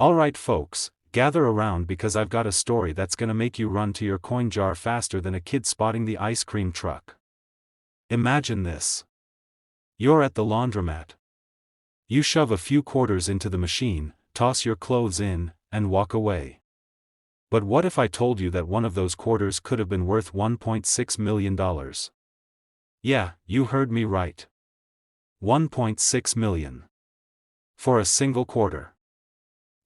Alright folks, gather around because I've got a story that's gonna make you run to your coin jar faster than a kid spotting the ice cream truck. Imagine this. You're at the laundromat. You shove a few quarters into the machine, toss your clothes in, and walk away. But what if I told you that one of those quarters could have been worth $1.6 million? Yeah, you heard me right. $1.6 million. For a single quarter.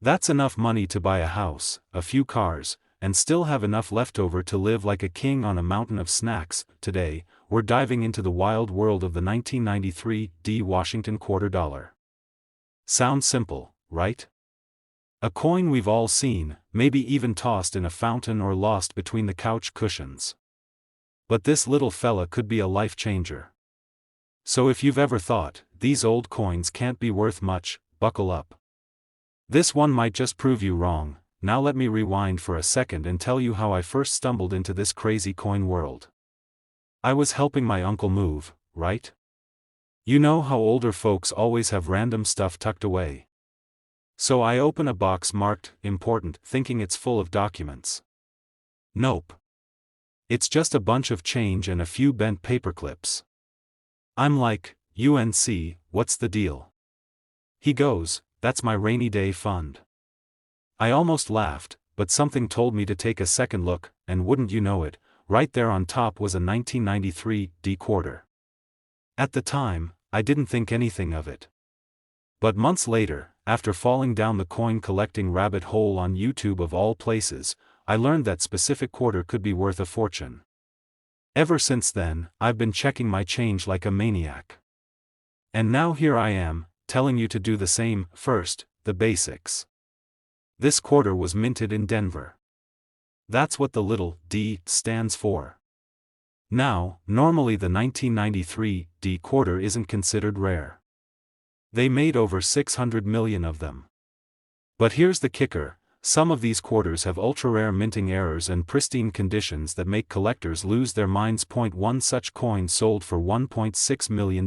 That's enough money to buy a house, a few cars, and still have enough left over to live like a king on a mountain of snacks. Today, we're diving into the wild world of the 1993 D Washington quarter dollar. Sounds simple, right? A coin we've all seen, maybe even tossed in a fountain or lost between the couch cushions. But this little fella could be a life changer. So if you've ever thought, these old coins can't be worth much, buckle up. This one might just prove you wrong. Now let me rewind for a second and tell you how I first stumbled into this crazy coin world. I was helping my uncle move, right? You know how older folks always have random stuff tucked away. So I open a box marked important, thinking it's full of documents. Nope. It's just a bunch of change and a few bent paper clips. I'm like, UNC, what's the deal? He goes, that's my rainy day fund. I almost laughed, but something told me to take a second look, and wouldn't you know it, right there on top was a 1993 D quarter. At the time, I didn't think anything of it. But months later, after falling down the coin collecting rabbit hole on YouTube of all places, I learned that specific quarter could be worth a fortune. Ever since then, I've been checking my change like a maniac. And now here I am, telling you to do the same. First, the basics. This quarter was minted in Denver. That's what the little D stands for. Now, normally the 1993 D quarter isn't considered rare. They made over 600 million of them. But here's the kicker, some of these quarters have ultra-rare minting errors and pristine conditions that make collectors lose their minds. One such coin sold for $1.6 million.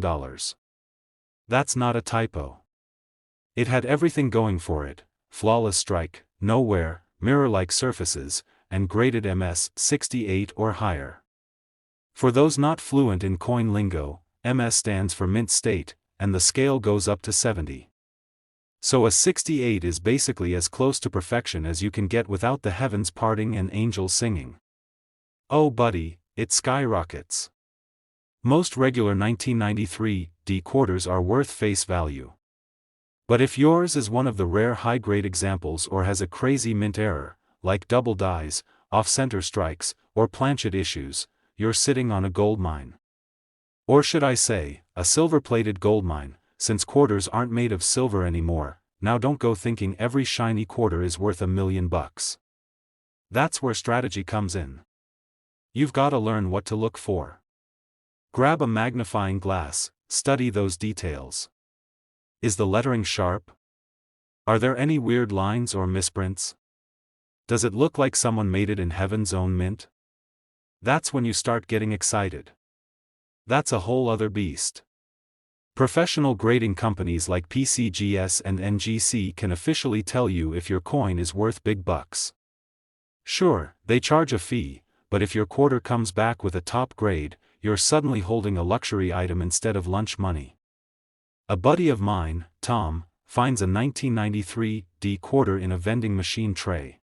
That's not a typo. It had everything going for it: flawless strike, no wear, mirror-like surfaces, and graded MS 68 or higher. For those not fluent in coin lingo, MS stands for mint state, and the scale goes up to 70. So a 68 is basically as close to perfection as you can get without the heavens parting and angels singing. Oh buddy, it skyrockets. Most regular 1993 D quarters are worth face value. But if yours is one of the rare high-grade examples or has a crazy mint error, like double dies, off-center strikes, or planchet issues, you're sitting on a gold mine. Or should I say, a silver-plated gold mine, since quarters aren't made of silver anymore. Now don't go thinking every shiny quarter is worth $1 million. That's where strategy comes in. You've got to learn what to look for. Grab a magnifying glass, study those details. Is the lettering sharp? Are there any weird lines or misprints? Does it look like someone made it in heaven's own mint? That's when you start getting excited. That's a whole other beast. Professional grading companies like PCGS and NGC can officially tell you if your coin is worth big bucks. Sure, they charge a fee, but if your quarter comes back with a top grade, you're suddenly holding a luxury item instead of lunch money. A buddy of mine, Tom, finds a 1993 D quarter in a vending machine tray.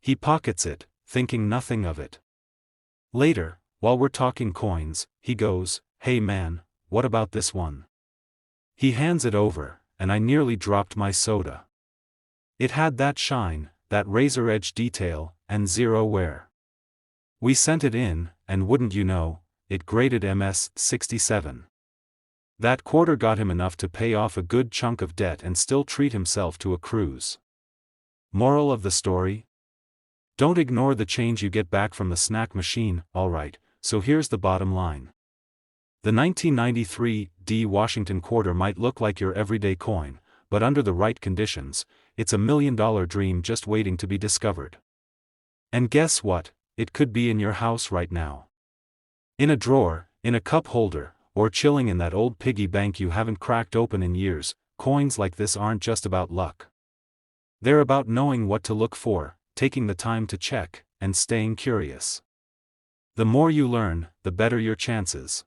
He pockets it, thinking nothing of it. Later, while we're talking coins, he goes, "Hey man, what about this one?" He hands it over, and I nearly dropped my soda. It had that shine, that razor edge detail, and zero wear. We sent it in, and wouldn't you know, it graded MS 67. That quarter got him enough to pay off a good chunk of debt and still treat himself to a cruise. Moral of the story? Don't ignore the change you get back from the snack machine. Alright, so here's the bottom line. The 1993 D Washington quarter might look like your everyday coin, but under the right conditions, it's $1 million dream just waiting to be discovered. And guess what? It could be in your house right now. In a drawer, in a cup holder, or chilling in that old piggy bank you haven't cracked open in years. Coins like this aren't just about luck. They're about knowing what to look for, taking the time to check, and staying curious. The more you learn, the better your chances.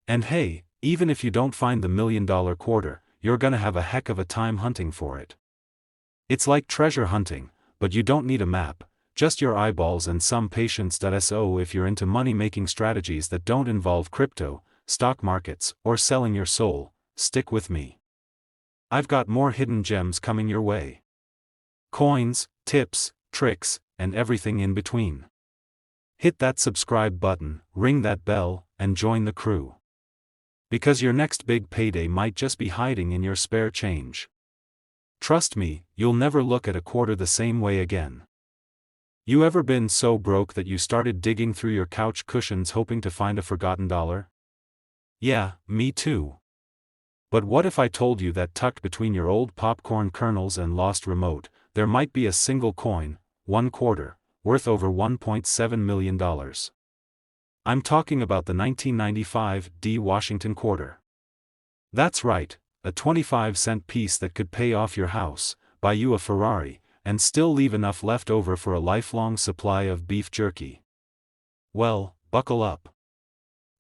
And hey, even if you don't find the $1 million quarter, you're gonna have a heck of a time hunting for it. It's like treasure hunting, but you don't need a map, just your eyeballs and some patience. So if you're into money-making strategies that don't involve crypto, stock markets, or selling your soul, stick with me. I've got more hidden gems coming your way. Coins, tips, tricks, and everything in between. Hit that subscribe button, ring that bell, and join the crew. Because your next big payday might just be hiding in your spare change. Trust me, you'll never look at a quarter the same way again. You ever been so broke that you started digging through your couch cushions hoping to find a forgotten dollar? Yeah, me too. But what if I told you that tucked between your old popcorn kernels and lost remote, there might be a single coin, one quarter, worth over $1.7 million. I'm talking about the 1995 Washington quarter. That's right, a 25-cent piece that could pay off your house, buy you a Ferrari, and still leave enough left over for a lifelong supply of beef jerky. Well, buckle up.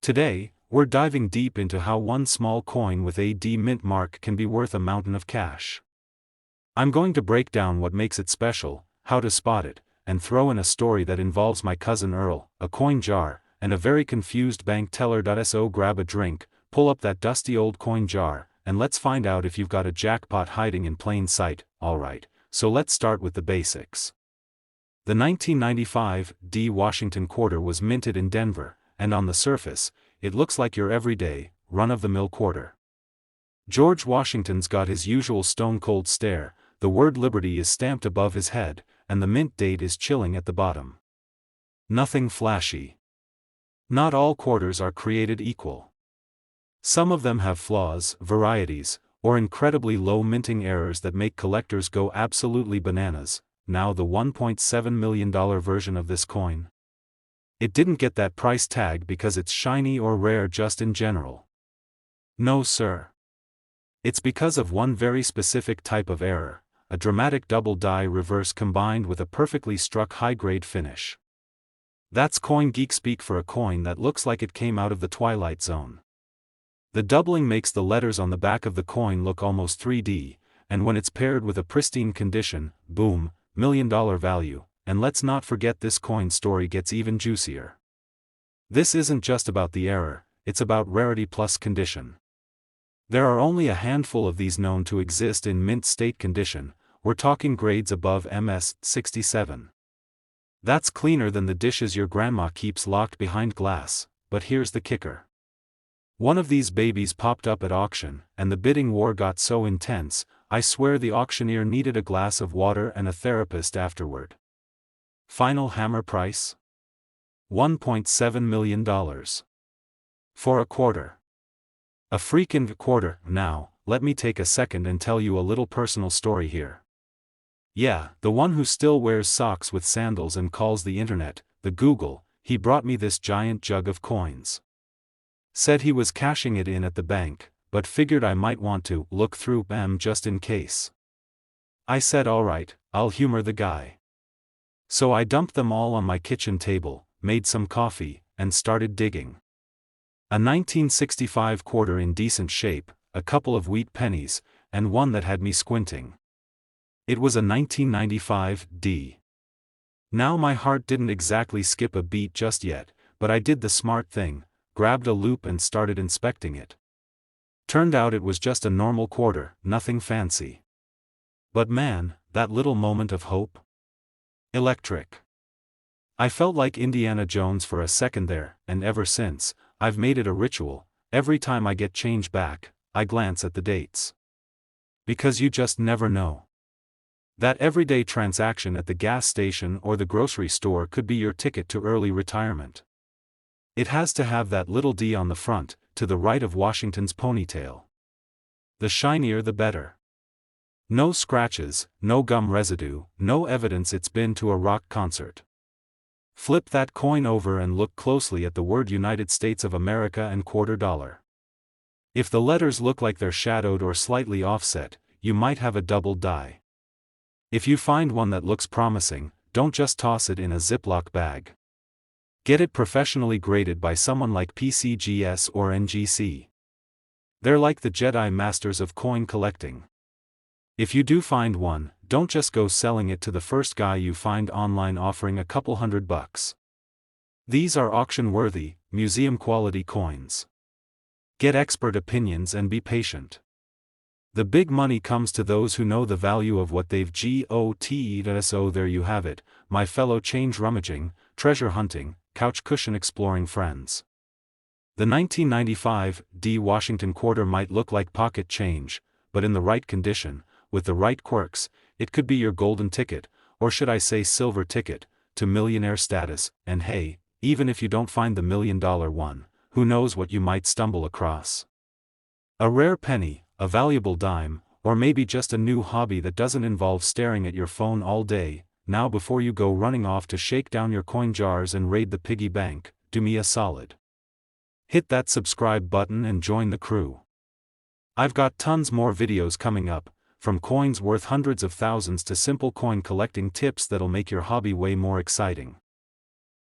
Today, we're diving deep into how one small coin with a D mint mark can be worth a mountain of cash. I'm going to break down what makes it special, how to spot it, and throw in a story that involves my cousin Earl, a coin jar, and a very confused bank teller. So grab a drink, pull up that dusty old coin jar, and let's find out if you've got a jackpot hiding in plain sight. Alright, so let's start with the basics. The 1995 Washington quarter was minted in Denver, and on the surface, it looks like your everyday, run-of-the-mill quarter. George Washington's got his usual stone-cold stare, the word liberty is stamped above his head, and the mint date is chilling at the bottom. Nothing flashy. Not all quarters are created equal. Some of them have flaws, varieties, or incredibly low minting errors that make collectors go absolutely bananas. Now the $1.7 million version of this coin. It didn't get that price tag because it's shiny or rare just in general. No sir. It's because of one very specific type of error, a dramatic double die reverse combined with a perfectly struck high-grade finish. That's coin geek speak for a coin that looks like it came out of the Twilight Zone. The doubling makes the letters on the back of the coin look almost 3D, and when it's paired with a pristine condition, boom, $1 million value. And let's not forget this coin story gets even juicier. This isn't just about the error, it's about rarity plus condition. There are only a handful of these known to exist in mint state condition. We're talking grades above MS 67. That's cleaner than the dishes your grandma keeps locked behind glass, but here's the kicker. One of these babies popped up at auction, and the bidding war got so intense, I swear the auctioneer needed a glass of water and a therapist afterward. Final hammer price? $1.7 million. For a quarter. A freaking quarter. Now, let me take a second and tell you a little personal story here. Yeah, the one who still wears socks with sandals and calls the internet, the Google, he brought me this giant jug of coins. Said he was cashing it in at the bank, but figured I might want to look through them just in case. I said alright, I'll humor the guy. So I dumped them all on my kitchen table, made some coffee, and started digging. A 1965 quarter in decent shape, a couple of wheat pennies, and one that had me squinting. It was a 1995 D. Now my heart didn't exactly skip a beat just yet, but I did the smart thing, grabbed a loop and started inspecting it. Turned out it was just a normal quarter, nothing fancy. But man, that little moment of hope. Electric. I felt like Indiana Jones for a second there, and ever since, I've made it a ritual. Every time I get change back, I glance at the dates. Because you just never know. That everyday transaction at the gas station or the grocery store could be your ticket to early retirement. It has to have that little D on the front, to the right of Washington's ponytail. The shinier the better. No scratches, no gum residue, no evidence it's been to a rock concert. Flip that coin over and look closely at the word United States of America and quarter dollar. If the letters look like they're shadowed or slightly offset, you might have a double die. If you find one that looks promising, don't just toss it in a Ziploc bag. Get it professionally graded by someone like PCGS or NGC. They're like the Jedi masters of coin collecting. If you do find one, don't just go selling it to the first guy you find online offering a couple $100. These are auction-worthy, museum-quality coins. Get expert opinions and be patient. The big money comes to those who know the value of what they've got. So there you have it, my fellow change rummaging, treasure hunting, couch cushion exploring friends. The 1995 D. Washington quarter might look like pocket change, but in the right condition, with the right quirks, it could be your golden ticket, or should I say silver ticket, to millionaire status. And hey, even if you don't find the $1 million one, who knows what you might stumble across. A rare penny, a valuable dime, or maybe just a new hobby that doesn't involve staring at your phone all day. Now before you go running off to shake down your coin jars and raid the piggy bank, do me a solid. Hit that subscribe button and join the crew. I've got tons more videos coming up, from coins worth hundreds of thousands to simple coin collecting tips that'll make your hobby way more exciting.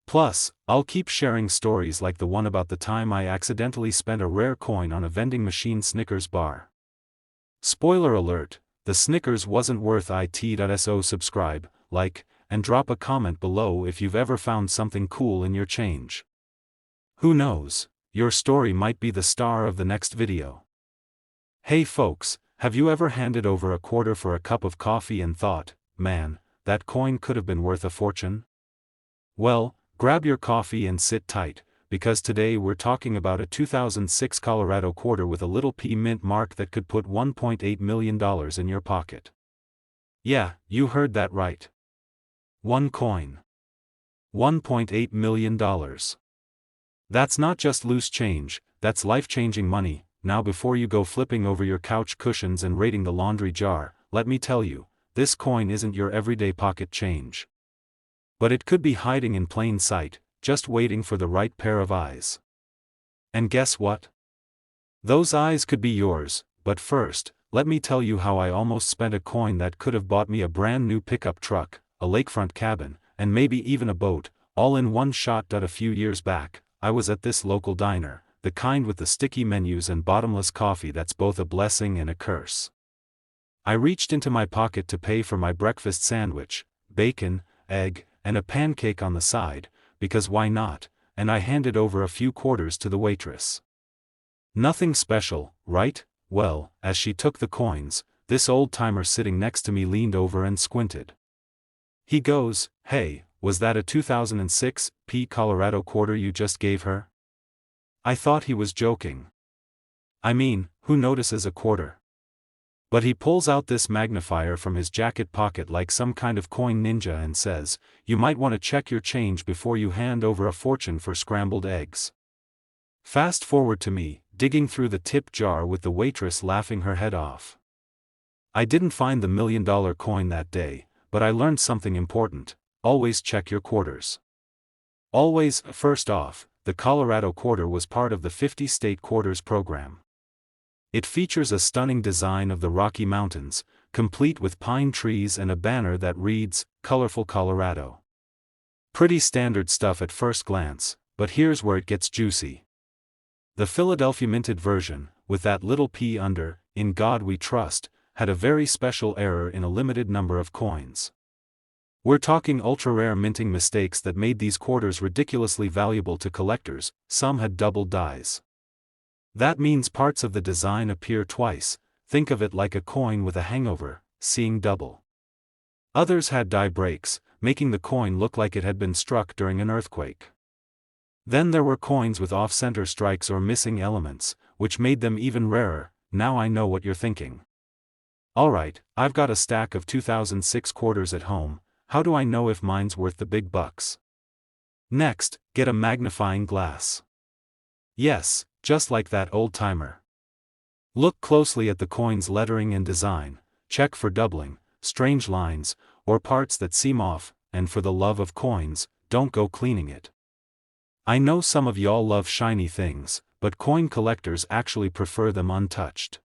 Plus, I'll keep sharing stories like the one about the time I accidentally spent a rare coin on a vending machine Snickers bar. Spoiler alert, the Snickers wasn't worth it. So subscribe, like, and drop a comment below if you've ever found something cool in your change. Who knows, your story might be the star of the next video. Hey folks, have you ever handed over a quarter for a cup of coffee and thought, man, that coin could have been worth a fortune? Well, grab your coffee and sit tight, because today we're talking about a 2006 Colorado quarter with a little P mint mark that could put $1.8 million in your pocket. Yeah, you heard that right. One coin. $1.8 million. That's not just loose change, that's life-changing money. Now before you go flipping over your couch cushions and raiding the laundry jar, let me tell you, this coin isn't your everyday pocket change. But it could be hiding in plain sight, just waiting for the right pair of eyes. And guess what? Those eyes could be yours, but first, let me tell you how I almost spent a coin that could have bought me a brand new pickup truck, a lakefront cabin, and maybe even a boat, all in one shot. A few years back, I was at this local diner, the kind with the sticky menus and bottomless coffee that's both a blessing and a curse. I reached into my pocket to pay for my breakfast sandwich, bacon, egg, and a pancake on the side, because why not, and I handed over a few quarters to the waitress. Nothing special, right? Well, as she took the coins, this old-timer sitting next to me leaned over and squinted. He goes, "Hey, was that a 2006 P Colorado quarter you just gave her?" I thought he was joking. I mean, who notices a quarter? But he pulls out this magnifier from his jacket pocket like some kind of coin ninja and says, "You might want to check your change before you hand over a fortune for scrambled eggs." Fast forward to me, digging through the tip jar with the waitress laughing her head off. I didn't find the $1 million coin that day, but I learned something important: always check your quarters. Always. First off, the Colorado quarter was part of the 50-state quarters program. It features a stunning design of the Rocky Mountains, complete with pine trees and a banner that reads, "Colorful Colorado." Pretty standard stuff at first glance, but here's where it gets juicy. The Philadelphia minted version, with that little P under, "In God We Trust," had a very special error in a limited number of coins. We're talking ultra-rare minting mistakes that made these quarters ridiculously valuable to collectors. Some had double dies. That means parts of the design appear twice. Think of it like a coin with a hangover, seeing double. Others had die breaks, making the coin look like it had been struck during an earthquake. Then there were coins with off-center strikes or missing elements, which made them even rarer. Now I know what you're thinking. Alright, I've got a stack of 2006 quarters at home. How do I know if mine's worth the big bucks? Next, get a magnifying glass. Yes, just like that old-timer. Look closely at the coin's lettering and design, check for doubling, strange lines, or parts that seem off, and for the love of coins, don't go cleaning it. I know some of y'all love shiny things, but coin collectors actually prefer them untouched.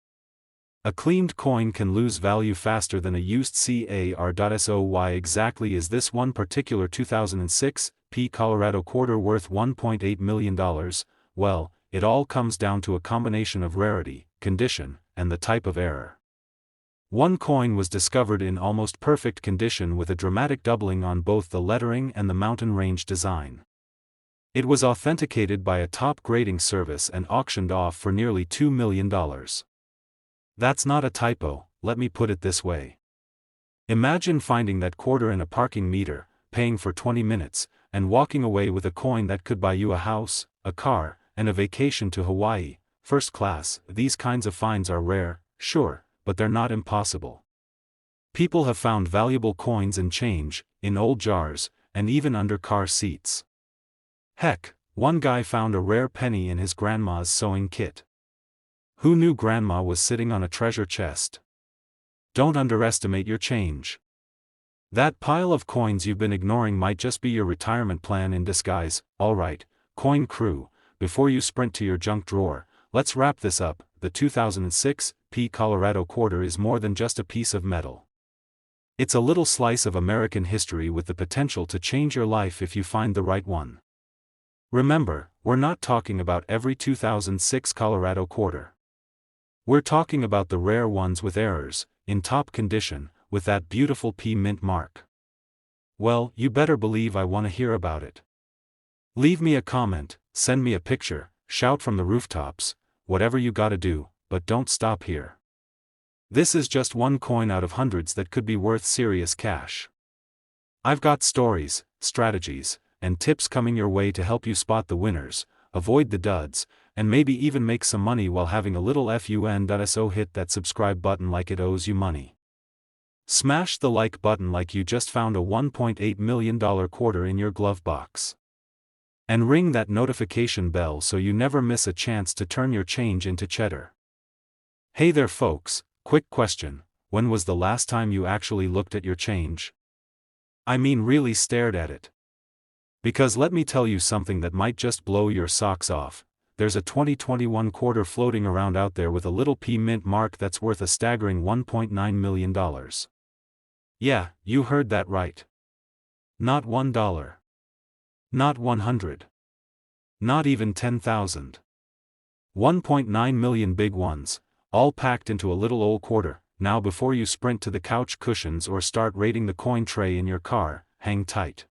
A cleaned coin can lose value faster than a used CAR. So why exactly is this one particular 2006 P Colorado quarter worth $1.8 million? Well, it all comes down to a combination of rarity, condition, and the type of error. One coin was discovered in almost perfect condition with a dramatic doubling on both the lettering and the mountain range design. It was authenticated by a top grading service and auctioned off for nearly $2 million. That's not a typo, let me put it this way. Imagine finding that quarter in a parking meter, paying for 20 minutes, and walking away with a coin that could buy you a house, a car, and a vacation to Hawaii, first class. These kinds of finds are rare, sure, but they're not impossible. People have found valuable coins and change, in old jars, and even under car seats. Heck, one guy found a rare penny in his grandma's sewing kit. Who knew grandma was sitting on a treasure chest? Don't underestimate your change. That pile of coins you've been ignoring might just be your retirement plan in disguise. Alright, coin crew, before you sprint to your junk drawer, let's wrap this up. The 2006 P Colorado quarter is more than just a piece of metal. It's a little slice of American history with the potential to change your life if you find the right one. Remember, we're not talking about every 2006 Colorado quarter. We're talking about the rare ones with errors, in top condition, with that beautiful P mint mark. Well, you better believe I want to hear about it. Leave me a comment, send me a picture, shout from the rooftops, whatever you gotta do, but don't stop here. This is just one coin out of hundreds that could be worth serious cash. I've got stories, strategies, and tips coming your way to help you spot the winners, avoid the duds, and maybe even make some money while having a little fun. So hit that subscribe button like it owes you money. Smash the like button like you just found a $1.8 million quarter in your glove box. And ring that notification bell so you never miss a chance to turn your change into cheddar. Hey there folks, quick question, when was the last time you actually looked at your change? I mean really stared at it. Because let me tell you something that might just blow your socks off, there's a 2021 quarter floating around out there with a little P mint mark that's worth a staggering $1.9 million. Yeah, you heard that right. Not $1. Not 100. Not even 10,000. 1.9 million big ones, all packed into a little old quarter. Now before you sprint to the couch cushions or start raiding the coin tray in your car, hang tight.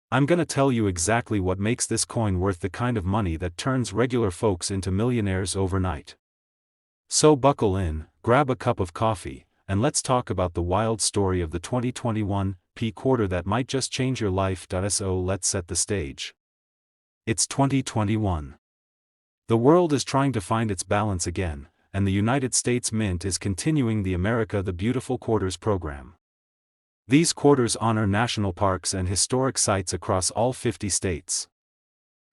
I'm gonna tell you exactly what makes this coin worth the kind of money that turns regular folks into millionaires overnight. So buckle in, grab a cup of coffee, and let's talk about the wild story of the 2021 P quarter that might just change your life. So let's set the stage. It's 2021. The world is trying to find its balance again, and the United States Mint is continuing the America the Beautiful Quarters program. These quarters honor national parks and historic sites across all 50 states.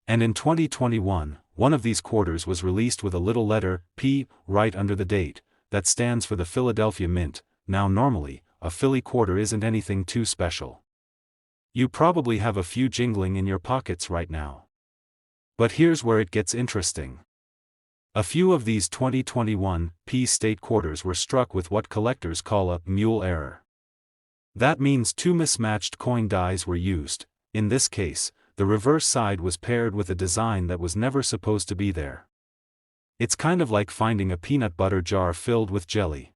And in 2021, one of these quarters was released with a little letter, P, right under the date, that stands for the Philadelphia Mint. Now normally, a Philly quarter isn't anything too special. You probably have a few jingling in your pockets right now. But here's where it gets interesting. A few of these 2021 P state quarters were struck with what collectors call a mule error. That means two mismatched coin dies were used. In this case, the reverse side was paired with a design that was never supposed to be there. It's kind of like finding a peanut butter jar filled with jelly.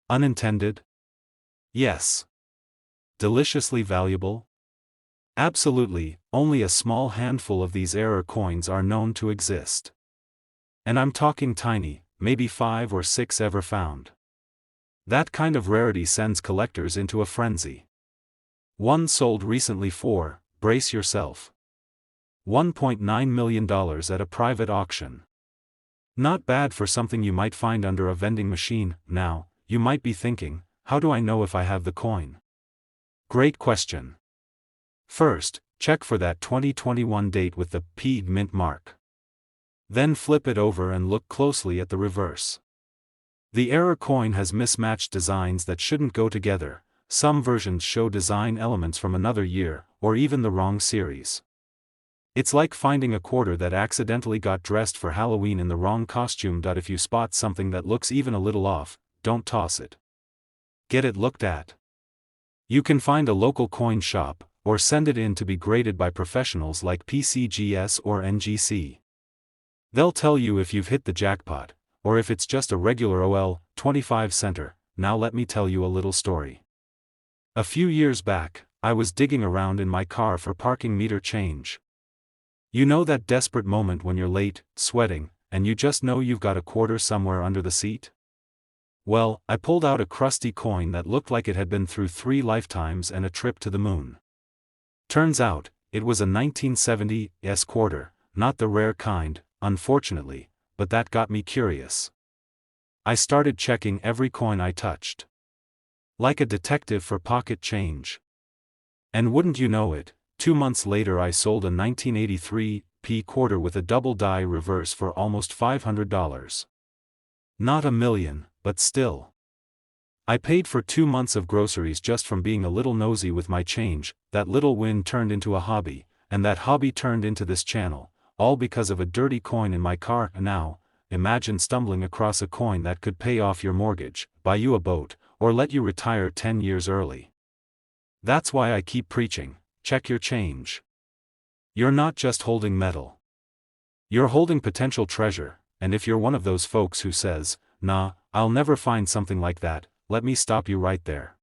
Unintended? Yes. Deliciously valuable? Absolutely, only a small handful of these error coins are known to exist. And I'm talking tiny, maybe 5 or 6 ever found. That kind of rarity sends collectors into a frenzy. One sold recently for, brace yourself, $1.9 million at a private auction. Not bad for something you might find under a vending machine. Now, you might be thinking, how do I know if I have the coin? Great question. First, check for that 2021 date with the P mint mark. Then flip it over and look closely at the reverse. The error coin has mismatched designs that shouldn't go together. Some versions show design elements from another year, or even the wrong series. It's like finding a quarter that accidentally got dressed for Halloween in the wrong costume. If you spot something that looks even a little off, don't toss it. Get it looked at. You can find a local coin shop, or send it in to be graded by professionals like PCGS or NGC. They'll tell you if you've hit the jackpot, or if it's just a regular OL, 25 center. Now let me tell you a little story. A few years back, I was digging around in my car for parking meter change. You know that desperate moment when you're late, sweating, and you just know you've got a quarter somewhere under the seat? Well, I pulled out a crusty coin that looked like it had been through 3 lifetimes and a trip to the moon. Turns out, it was a 1970s quarter, not the rare kind, unfortunately, but that got me curious. I started checking every coin I touched. Like a detective for pocket change. And wouldn't you know it, 2 months later I sold a 1983 quarter with a double die reverse for almost $500. Not a million, but still. I paid for 2 months of groceries just from being a little nosy with my change. That little win turned into a hobby, and that hobby turned into this channel, all because of a dirty coin in my car. Now, imagine stumbling across a coin that could pay off your mortgage, buy you a boat, or let you retire 10 years early. That's why I keep preaching, check your change. You're not just holding metal. You're holding potential treasure, and if you're one of those folks who says, "Nah, I'll never find something like that," let me stop you right there.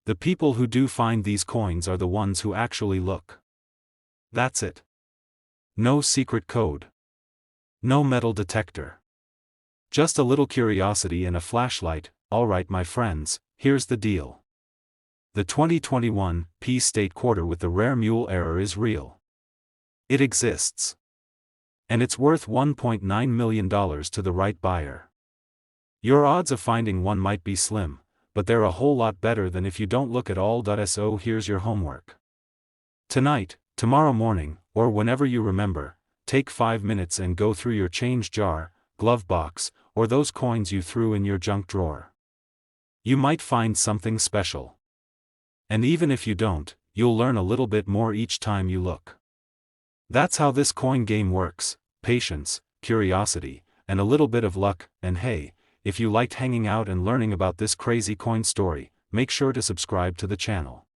The people who do find these coins are the ones who actually look. That's it. No secret code. No metal detector. Just a little curiosity and a flashlight. Alright my friends, here's the deal. The 2021 State quarter with the rare mule error is real. It exists. And it's worth $1.9 million to the right buyer. Your odds of finding one might be slim, but they're a whole lot better than if you don't look at all. So here's your homework. Tonight, tomorrow morning, or whenever you remember, take 5 minutes and go through your change jar, glove box, or those coins you threw in your junk drawer. You might find something special. And even if you don't, you'll learn a little bit more each time you look. That's how this coin game works: patience, curiosity, and a little bit of luck. And hey, if you liked hanging out and learning about this crazy coin story, make sure to subscribe to the channel.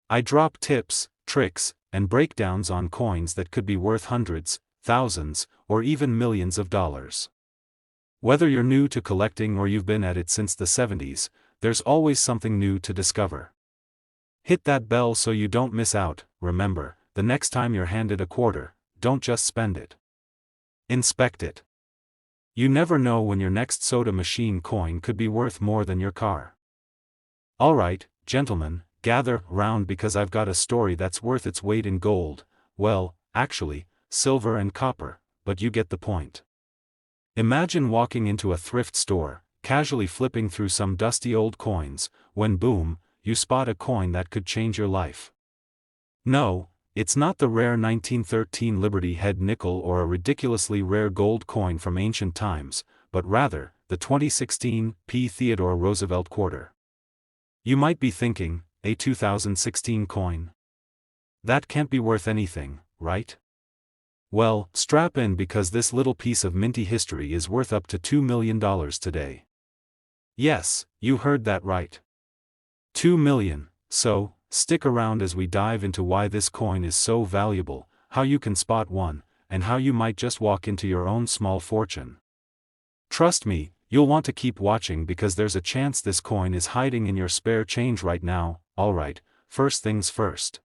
I drop tips, tricks, and breakdowns on coins that could be worth hundreds, thousands, or even millions of dollars. Whether you're new to collecting or you've been at it since the 70s, there's always something new to discover. Hit that bell so you don't miss out. Remember, the next time you're handed a quarter, don't just spend it. Inspect it. You never know when your next soda machine coin could be worth more than your car. Alright, gentlemen, gather round because I've got a story that's worth its weight in gold, well, actually, silver and copper, but you get the point. Imagine walking into a thrift store, casually flipping through some dusty old coins, when boom, you spot a coin that could change your life. No, it's not the rare 1913 Liberty Head nickel or a ridiculously rare gold coin from ancient times, but rather, the 2016 Theodore Roosevelt quarter. You might be thinking, a 2016 coin? That can't be worth anything, right? Well, strap in because this little piece of minty history is worth up to $2 million today. Yes, you heard that right. 2 million, so, stick around as we dive into why this coin is so valuable, how you can spot one, and how you might just walk into your own small fortune. Trust me, you'll want to keep watching because there's a chance this coin is hiding in your spare change right now. Alright, first things first.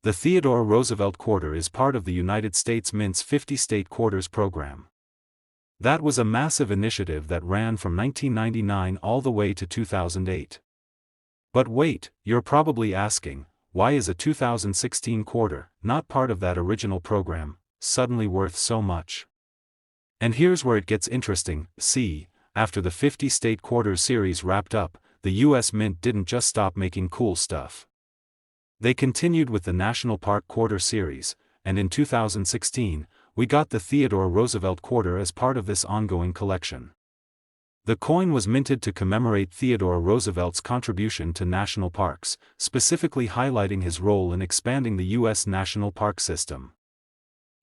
The Theodore Roosevelt quarter is part of the United States Mint's 50 State Quarters program. That was a massive initiative that ran from 1999 all the way to 2008. But wait, you're probably asking, why is a 2016 quarter, not part of that original program, suddenly worth so much? And here's where it gets interesting. See, after the 50 State Quarters series wrapped up, the US Mint didn't just stop making cool stuff. They continued with the National Park Quarter series, and in 2016, we got the Theodore Roosevelt quarter as part of this ongoing collection. The coin was minted to commemorate Theodore Roosevelt's contribution to national parks, specifically highlighting his role in expanding the U.S. national park system.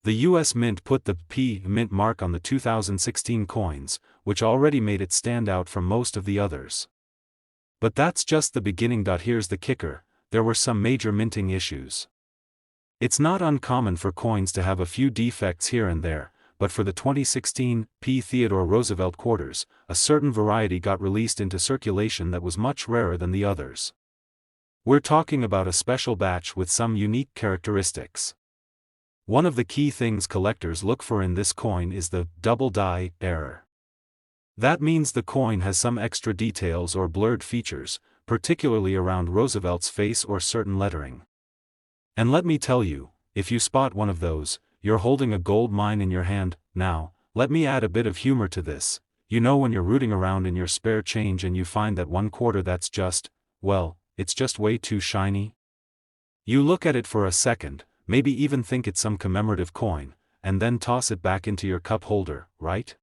The US Mint put the P Mint mark on the 2016 coins, which already made it stand out from most of the others. But that's just the beginning. Here's the kicker: there were some major minting issues. It's not uncommon for coins to have a few defects here and there, but for the 2016 P Theodore Roosevelt quarters, a certain variety got released into circulation that was much rarer than the others. We're talking about a special batch with some unique characteristics. One of the key things collectors look for in this coin is the double die error. That means the coin has some extra details or blurred features, particularly around Roosevelt's face or certain lettering. And let me tell you, if you spot one of those, you're holding a gold mine in your hand. Now, let me add a bit of humor to this. You know when you're rooting around in your spare change and you find that one quarter that's just, well, it's just way too shiny? You look at it for a second, maybe even think it's some commemorative coin, and then toss it back into your cup holder, right?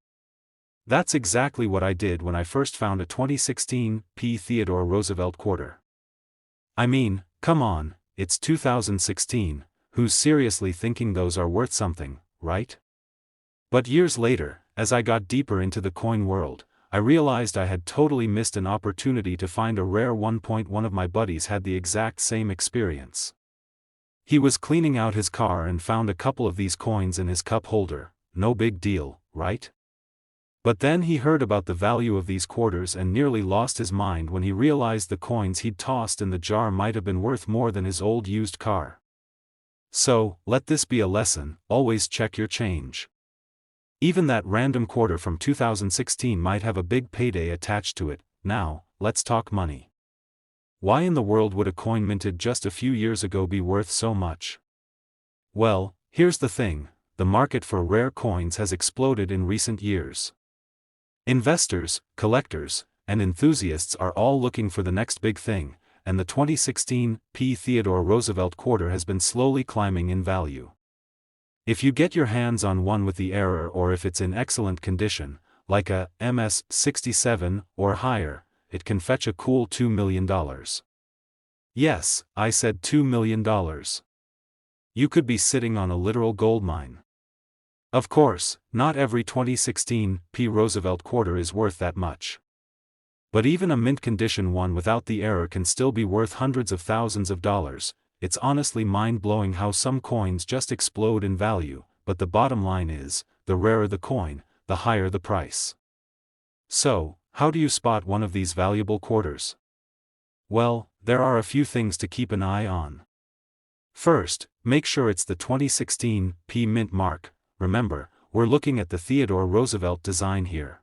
That's exactly what I did when I first found a 2016 P Theodore Roosevelt quarter. I mean, come on, it's 2016, who's seriously thinking those are worth something, right? But years later, as I got deeper into the coin world, I realized I had totally missed an opportunity to find a rare one. One of my buddies had the exact same experience. He was cleaning out his car and found a couple of these coins in his cup holder. No big deal, right? But then he heard about the value of these quarters and nearly lost his mind when he realized the coins he'd tossed in the jar might have been worth more than his old used car. So, let this be a lesson: always check your change. Even that random quarter from 2016 might have a big payday attached to it. Now, let's talk money. Why in the world would a coin minted just a few years ago be worth so much? Well, here's the thing: the market for rare coins has exploded in recent years. Investors, collectors, and enthusiasts are all looking for the next big thing, and the 2016 P Theodore Roosevelt quarter has been slowly climbing in value. If you get your hands on one with the error, or if it's in excellent condition, like a MS-67 or higher, it can fetch a cool $2 million. Yes, I said $2 million. You could be sitting on a literal gold mine. Of course, not every 2016 P Roosevelt quarter is worth that much. But even a mint condition one without the error can still be worth hundreds of thousands of dollars. It's honestly mind-blowing how some coins just explode in value, but the bottom line is, the rarer the coin, the higher the price. So, how do you spot one of these valuable quarters? Well, there are a few things to keep an eye on. First, make sure it's the 2016 P Mint mark. Remember, we're looking at the Theodore Roosevelt design here.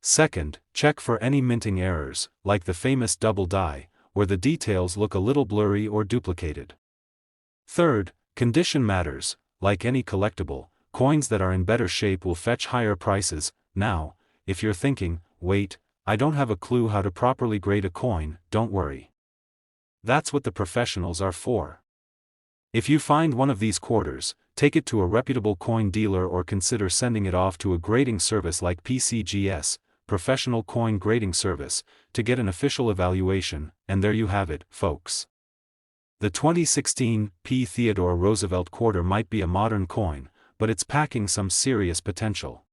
Second, check for any minting errors, like the famous double die, where the details look a little blurry or duplicated. Third, condition matters. Like any collectible, coins that are in better shape will fetch higher prices. Now, if you're thinking, wait, I don't have a clue how to properly grade a coin, don't worry. That's what the professionals are for. If you find one of these quarters, take it to a reputable coin dealer or consider sending it off to a grading service like PCGS, Professional Coin Grading Service, to get an official evaluation. And there you have it, folks. The 2016 P Theodore Roosevelt quarter might be a modern coin, but it's packing some serious potential.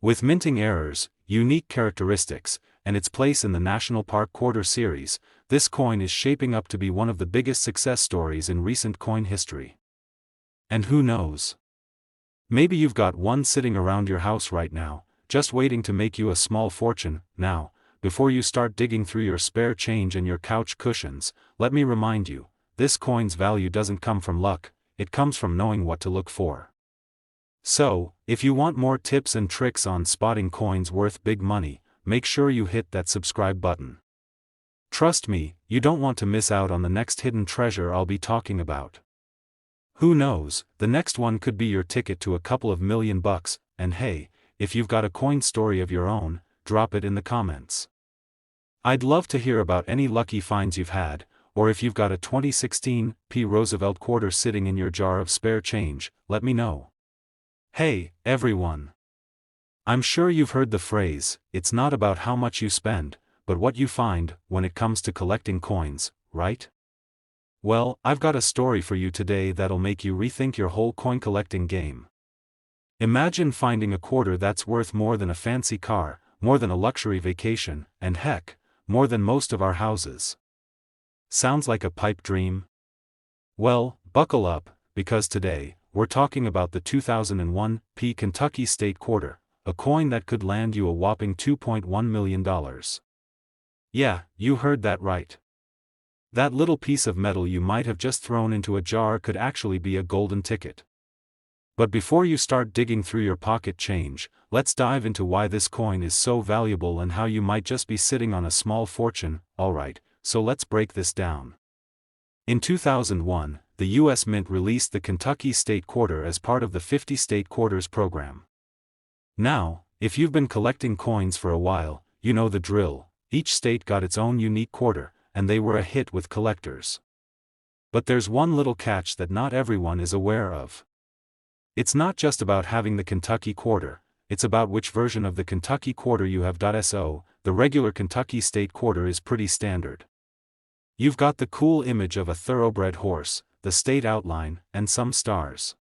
With minting errors, unique characteristics, and its place in the National Park Quarter series, this coin is shaping up to be one of the biggest success stories in recent coin history. And who knows? Maybe you've got one sitting around your house right now, just waiting to make you a small fortune. Now, before you start digging through your spare change and your couch cushions, let me remind you, this coin's value doesn't come from luck, it comes from knowing what to look for. So, if you want more tips and tricks on spotting coins worth big money, make sure you hit that subscribe button. Trust me, you don't want to miss out on the next hidden treasure I'll be talking about. Who knows, the next one could be your ticket to a couple of $1,000,000, and hey, if you've got a coin story of your own, drop it in the comments. I'd love to hear about any lucky finds you've had, or if you've got a 2016 P Roosevelt quarter sitting in your jar of spare change, let me know. Hey, everyone! I'm sure you've heard the phrase, it's not about how much you spend, but what you find, when it comes to collecting coins, right? Well, I've got a story for you today that'll make you rethink your whole coin collecting game. Imagine finding a quarter that's worth more than a fancy car, more than a luxury vacation, and heck, more than most of our houses. Sounds like a pipe dream? Well, buckle up, because today, we're talking about the 2001 Kentucky State Quarter, a coin that could land you a whopping $2.1 million. Yeah, you heard that right. That little piece of metal you might have just thrown into a jar could actually be a golden ticket. But before you start digging through your pocket change, let's dive into why this coin is so valuable and how you might just be sitting on a small fortune. Alright, so let's break this down. In 2001, the U.S. Mint released the Kentucky State Quarter as part of the 50 State Quarters program. Now, if you've been collecting coins for a while, you know the drill. Each state got its own unique quarter, and they were a hit with collectors. But there's one little catch that not everyone is aware of. It's not just about having the Kentucky Quarter, it's about which version of the Kentucky Quarter you have. So, the regular Kentucky State Quarter is pretty standard. You've got the cool image of a thoroughbred horse, the state outline, and some stars.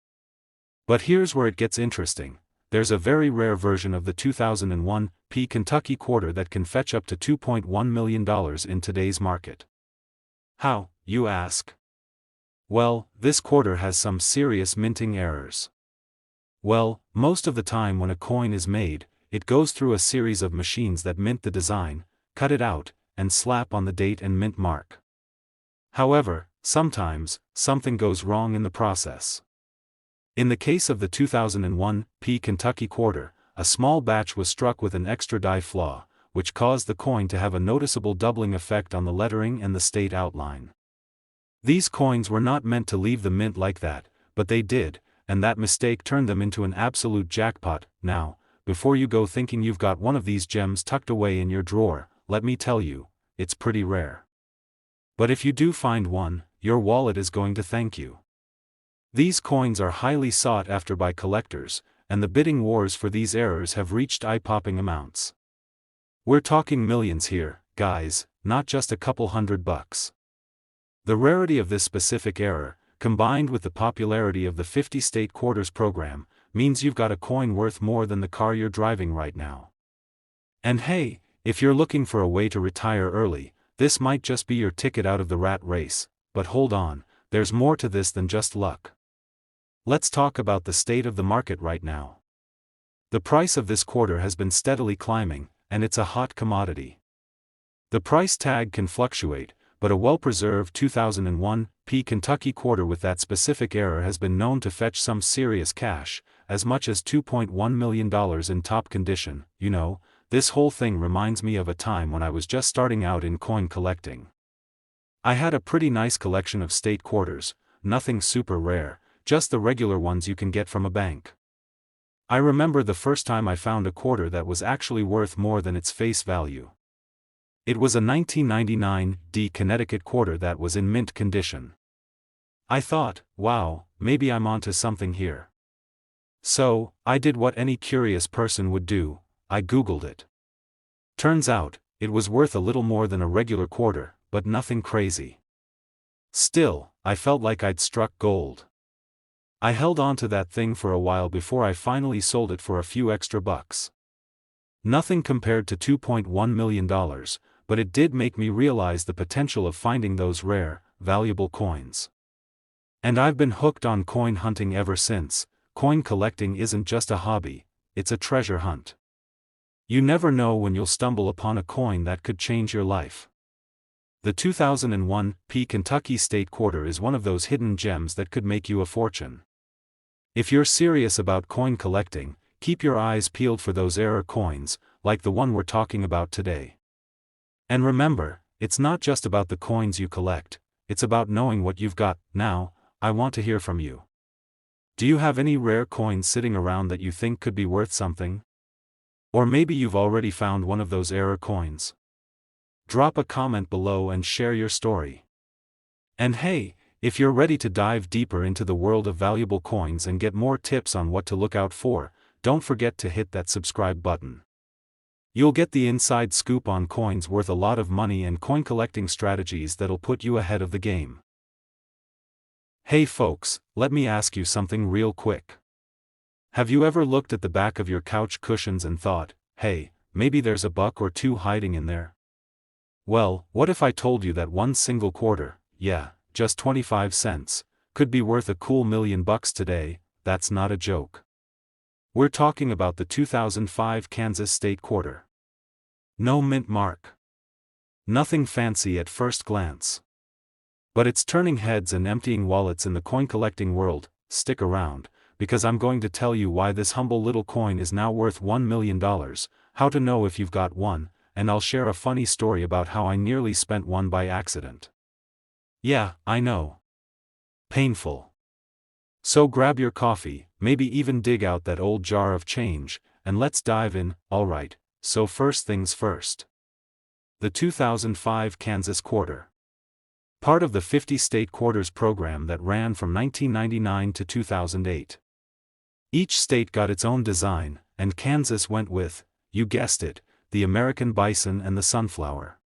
But here's where it gets interesting. There's a very rare version of the 2001 Kentucky Quarter that can fetch up to $2.1 million in today's market. How, you ask? Well, this quarter has some serious minting errors. Well, most of the time when a coin is made, it goes through a series of machines that mint the design, cut it out, and slap on the date and mint mark. However, sometimes, something goes wrong in the process. In the case of the 2001 Kentucky Quarter, a small batch was struck with an extra die flaw, which caused the coin to have a noticeable doubling effect on the lettering and the state outline. These coins were not meant to leave the mint like that, but they did, and that mistake turned them into an absolute jackpot. Now, before you go thinking you've got one of these gems tucked away in your drawer, let me tell you, it's pretty rare. But if you do find one, your wallet is going to thank you. These coins are highly sought after by collectors, and the bidding wars for these errors have reached eye-popping amounts. We're talking millions here, guys, not just a couple $100. The rarity of this specific error, combined with the popularity of the 50 State Quarters program, means you've got a coin worth more than the car you're driving right now. And hey, if you're looking for a way to retire early, this might just be your ticket out of the rat race. But hold on, there's more to this than just luck. Let's talk about the state of the market right now. The price of this quarter has been steadily climbing, and it's a hot commodity. The price tag can fluctuate, but a well-preserved 2001 Kentucky Quarter with that specific error has been known to fetch some serious cash, as much as $2.1 million in top condition. You know, this whole thing reminds me of a time when I was just starting out in coin collecting. I had a pretty nice collection of state quarters, nothing super rare, just the regular ones you can get from a bank. I remember the first time I found a quarter that was actually worth more than its face value. It was a 1999 Connecticut quarter that was in mint condition. I thought, wow, maybe I'm onto something here. So, I did what any curious person would do, I Googled it. Turns out, it was worth a little more than a regular quarter, but nothing crazy. Still, I felt like I'd struck gold. I held on to that thing for a while before I finally sold it for a few extra bucks. Nothing compared to $2.1 million, but it did make me realize the potential of finding those rare, valuable coins. And I've been hooked on coin hunting ever since. Coin collecting isn't just a hobby, it's a treasure hunt. You never know when you'll stumble upon a coin that could change your life. The 2001 Kentucky State Quarter is one of those hidden gems that could make you a fortune. If you're serious about coin collecting, keep your eyes peeled for those rare coins, like the one we're talking about today. And remember, it's not just about the coins you collect, it's about knowing what you've got. Now, I want to hear from you. Do you have any rare coins sitting around that you think could be worth something? Or maybe you've already found one of those rare coins. Drop a comment below and share your story. And hey, if you're ready to dive deeper into the world of valuable coins and get more tips on what to look out for, don't forget to hit that subscribe button. You'll get the inside scoop on coins worth a lot of money and coin collecting strategies that'll put you ahead of the game. Hey folks, let me ask you something real quick. Have you ever looked at the back of your couch cushions and thought, hey, maybe there's a buck or two hiding in there? Well, what if I told you that one single quarter, yeah, just 25 cents, could be worth a cool $1,000,000 today? That's not a joke. We're talking about the 2005 Kansas State quarter. No mint mark. Nothing fancy at first glance. But it's turning heads and emptying wallets in the coin collecting world. Stick around, because I'm going to tell you why this humble little coin is now worth $1,000,000, how to know if you've got one, and I'll share a funny story about how I nearly spent one by accident. Yeah, I know. Painful. So grab your coffee, maybe even dig out that old jar of change, and let's dive in. Alright, so first things first. The 2005 Kansas quarter. Part of the 50-state quarters program that ran from 1999 to 2008. Each state got its own design, and Kansas went with, you guessed it, the American bison and the sunflower.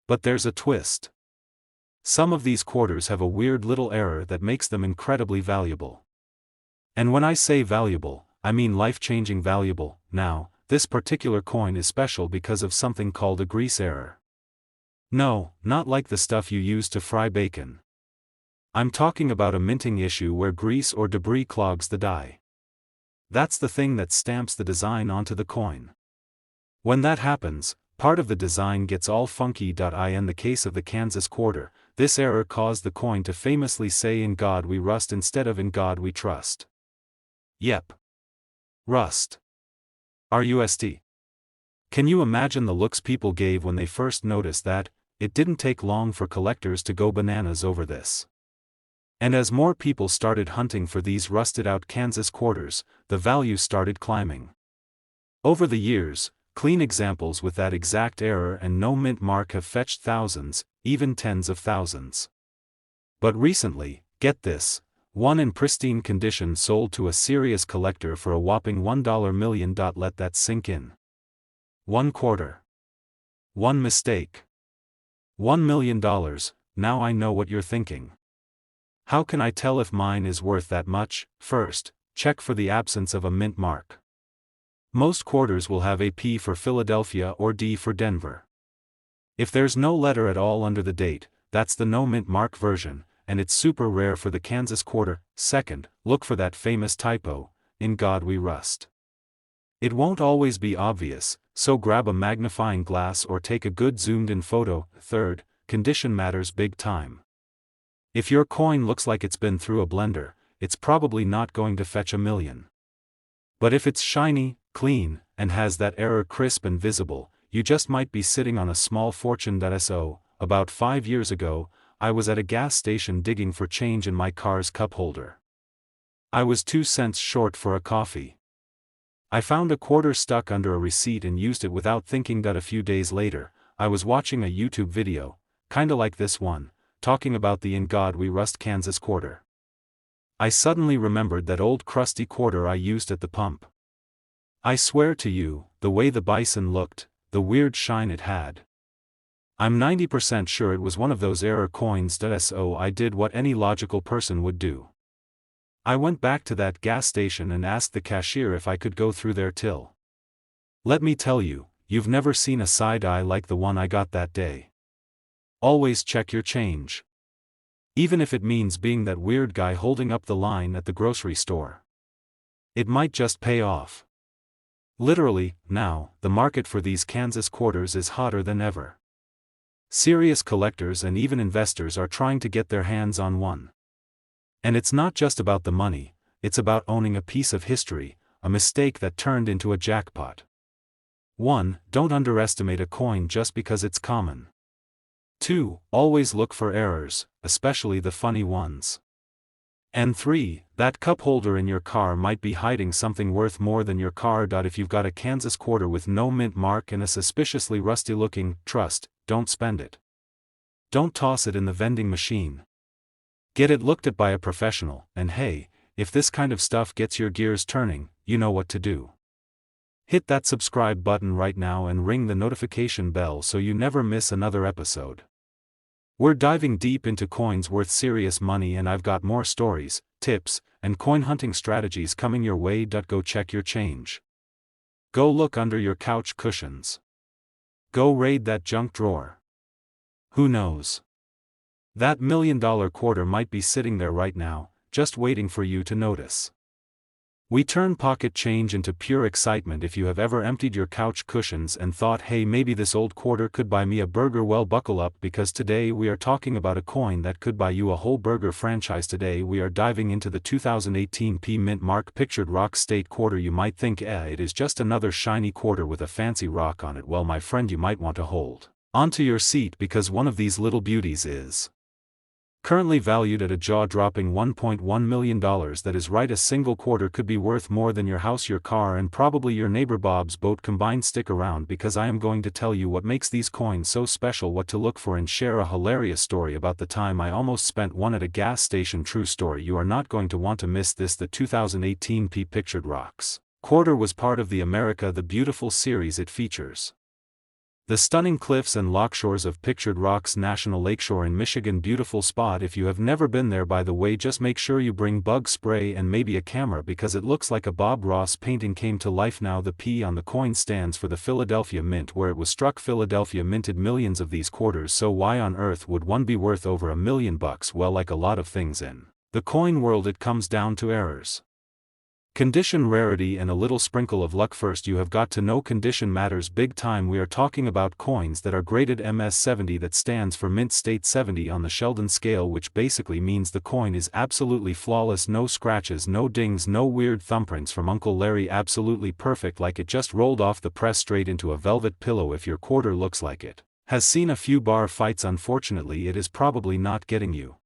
But there's a twist. Some of these quarters have a weird little error that makes them incredibly valuable. And when I say valuable, I mean life-changing valuable. Now, this particular coin is special because of something called a grease error. No, not like the stuff you use to fry bacon. I'm talking about a minting issue where grease or debris clogs the die. That's the thing that stamps the design onto the coin. When that happens, part of the design gets all funky. In the case of the Kansas quarter, this error caused the coin to famously say "In God we rust" instead of "In God we trust." Yep. Rust. R-U-S-T. Can you imagine the looks people gave when they first noticed that? It didn't take long for collectors to go bananas over this. And as more people started hunting for these rusted-out Kansas quarters, the value started climbing. Over the years, clean examples with that exact error and no mint mark have fetched thousands, even tens of thousands. But recently, get this, one in pristine condition sold to a serious collector for a whopping $1 million. Let that sink in. One quarter. One mistake. $1 million. Now I know what you're thinking. How can I tell if mine is worth that much? First, check for the absence of a mint mark. Most quarters will have a P for Philadelphia or D for Denver. If there's no letter at all under the date, that's the no mint mark version, and it's super rare for the Kansas quarter. Second, look for that famous typo, "In God we rust." It won't always be obvious, so grab a magnifying glass or take a good zoomed-in photo. Third, condition matters big time. If your coin looks like it's been through a blender, it's probably not going to fetch $1 million. But if it's shiny, clean, and has that error crisp and visible, you just might be sitting on a small fortune. So, about 5 years ago, I was at a gas station digging for change in my car's cup holder. I was 2 cents short for a coffee. I found a quarter stuck under a receipt and used it without thinking. A few days later, I was watching a YouTube video, kinda like this one, talking about the "In God we rust" Kansas quarter. I suddenly remembered that old crusty quarter I used at the pump. I swear to you, the way the bison looked, the weird shine it had. I'm 90% sure it was one of those error coins. So I did what any logical person would do. I went back to that gas station and asked the cashier if I could go through their till. Let me tell you, you've never seen a side eye like the one I got that day. Always check your change. Even if it means being that weird guy holding up the line at the grocery store. It might just pay off. Literally, now, the market for these Kansas quarters is hotter than ever. Serious collectors and even investors are trying to get their hands on one. And it's not just about the money, it's about owning a piece of history, a mistake that turned into a jackpot. 1. Don't underestimate a coin just because it's common. 2. Always look for errors, especially the funny ones. And 3. That cup holder in your car might be hiding something worth more than your car. If you've got a Kansas quarter with no mint mark and a suspiciously rusty looking, trust, don't spend it. Don't toss it in the vending machine. Get it looked at by a professional, and hey, if this kind of stuff gets your gears turning, you know what to do. Hit that subscribe button right now and ring the notification bell so you never miss another episode. We're diving deep into coins worth serious money, and I've got more stories, tips, and coin hunting strategies coming your way. Go check your change. Go look under your couch cushions. Go raid that junk drawer. Who knows? That $1 million quarter might be sitting there right now, just waiting for you to notice. We turn pocket change into pure excitement. If you have ever emptied your couch cushions and thought, hey, maybe this old quarter could buy me a burger, well, buckle up, because today we are talking about a coin that could buy you a whole burger franchise. Today we are diving into the 2018 P Mint Mark Pictured Rock State quarter. You might think, it is just another shiny quarter with a fancy rock on it. Well, my friend, you might want to hold onto your seat, because one of these little beauties is currently valued at a jaw-dropping $1.1 million. That is right, a single quarter could be worth more than your house, your car, and probably your neighbor Bob's boat combined. Stick around, because I am going to tell you what makes these coins so special, what to look for, and share a hilarious story about the time I almost spent one at a gas station. True story. You are not going to want to miss this. The 2018 P Pictured Rocks quarter was part of the America the Beautiful series. It features the stunning cliffs and lockshores of Pictured Rocks National Lakeshore in Michigan. Beautiful spot. If you have never been there, by the way, just make sure you bring bug spray and maybe a camera, because it looks like a Bob Ross painting came to life. Now the P on the coin stands for the Philadelphia Mint, where it was struck. Philadelphia minted millions of these quarters, so why on earth would one be worth over $1 million? Well, like a lot of things in the coin world, it comes down to errors, condition, rarity, and a little sprinkle of luck. First, you have got to know condition matters big time. We are talking about coins that are graded MS70, that stands for Mint State 70 on the Sheldon scale, which basically means the coin is absolutely flawless. No scratches, no dings, no weird thumbprints from Uncle Larry. Absolutely perfect, like it just rolled off the press straight into a velvet pillow. If your quarter looks like it has seen a few bar fights, unfortunately it is probably not getting you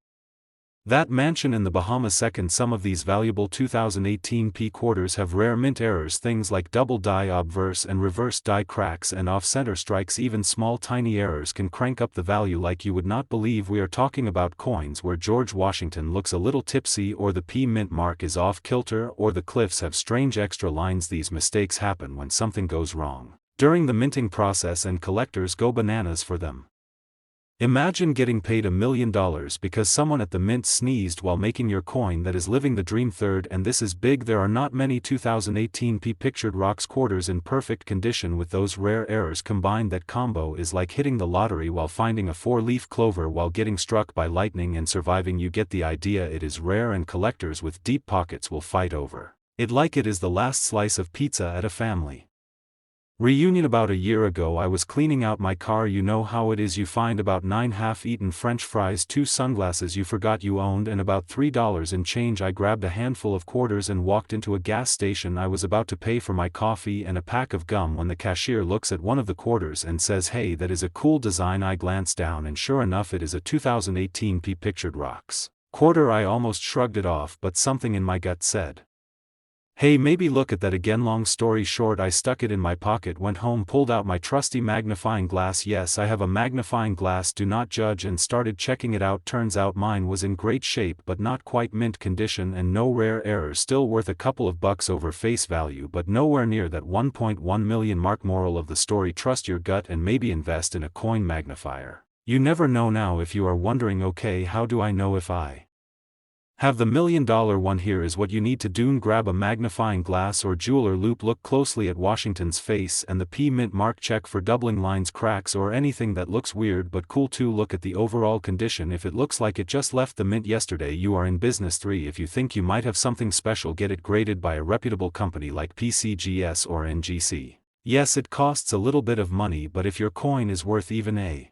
that mansion in the Bahamas. Second, some of these valuable 2018 P quarters have rare mint errors, things like double die obverse and reverse die cracks and off-center strikes. Even small tiny errors can crank up the value like you would not believe. We are talking about coins where George Washington looks a little tipsy, or the P Mint mark is off kilter, or the cliffs have strange extra lines. These mistakes happen when something goes wrong during the minting process, and collectors go bananas for them. Imagine getting paid $1 million because someone at the mint sneezed while making your coin. That is living the dream. Third, and this is big, there are not many 2018 P Pictured Rocks quarters in perfect condition with those rare errors combined. That combo is like hitting the lottery while finding a 4-leaf clover while getting struck by lightning and surviving. You get the idea. It is rare, and collectors with deep pockets will fight over it like it is the last slice of pizza at a family reunion. About a year ago, I was cleaning out my car. You know how it is. You find about 9 half-eaten French fries, 2 sunglasses you forgot you owned, and about $3 in change. I grabbed a handful of quarters and walked into a gas station. I was about to pay for my coffee and a pack of gum when the cashier looks at one of the quarters and says, "Hey, that is a cool design." I glanced down, and sure enough, it is a 2018 P Pictured Rocks quarter. I almost shrugged it off, but something in my gut said, "Hey, maybe look at that again." Long story short, I stuck it in my pocket, went home, pulled out my trusty magnifying glass. Yes, I have a magnifying glass, do not judge, and started checking it out. Turns out mine was in great shape, but not quite mint condition, and no rare errors. Still worth a couple of bucks over face value, but nowhere near that $1.1 million mark. Moral of the story: trust your gut and maybe invest in a coin magnifier. You never know. Now, if you are wondering, okay, how do I know if I have the $1 million one? Here is what you need to do. Grab a magnifying glass or jeweler loupe, look closely at Washington's face and the P Mint mark, check for doubling lines, cracks, or anything that looks weird but cool. 2, look at the overall condition. If it looks like it just left the mint yesterday, you are in business. 3, if you think you might have something special, get it graded by a reputable company like PCGS or NGC. Yes, it costs a little bit of money, but if your coin is worth even a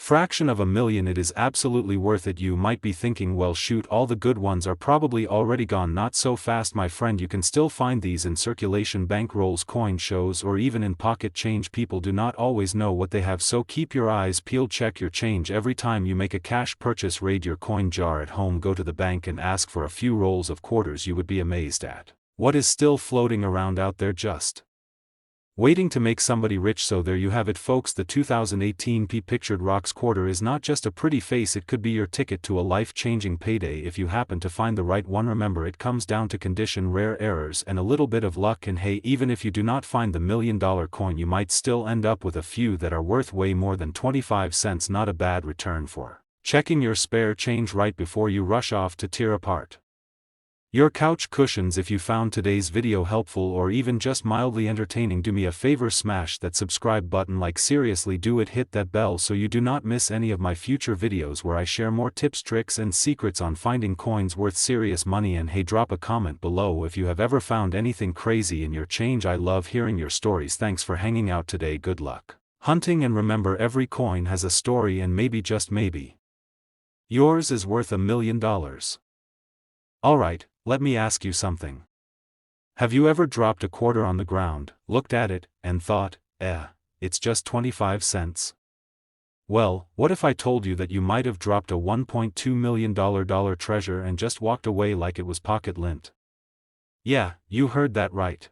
fraction of $1 million, it is absolutely worth it. You might be thinking, well shoot, all the good ones are probably already gone. Not so fast, my friend. You can still find these in circulation, bank rolls, coin shows, or even in pocket change. People do not always know what they have, so keep your eyes peeled. Check your change every time you make a cash purchase. Raid your coin jar at home, go to the bank and ask for a few rolls of quarters. You would be amazed at what is still floating around out there. Just Waiting to make somebody rich. So there you have it, folks. The 2018 P Pictured Rocks quarter is not just a pretty face, it could be your ticket to a life-changing payday if you happen to find the right one. Remember, it comes down to condition, rare errors, and a little bit of luck, and hey, even if you do not find the $1 million coin, you might still end up with a few that are worth way more than 25 cents. Not a bad return for checking your spare change right before you rush off to tear apart your couch cushions. If you found today's video helpful or even just mildly entertaining, do me a favor, smash that subscribe button. Like, seriously, do it. Hit that bell so you do not miss any of my future videos where I share more tips, tricks, and secrets on finding coins worth serious money. And hey, drop a comment below if you have ever found anything crazy in your change. I love hearing your stories. Thanks for hanging out today. Good luck hunting, and remember, every coin has a story, and maybe, just maybe, yours is worth $1 million. Alright, let me ask you something. Have you ever dropped a quarter on the ground, looked at it, and thought, it's just 25 cents? Well, what if I told you that you might have dropped a $1.2 million treasure and just walked away like it was pocket lint? Yeah, you heard that right.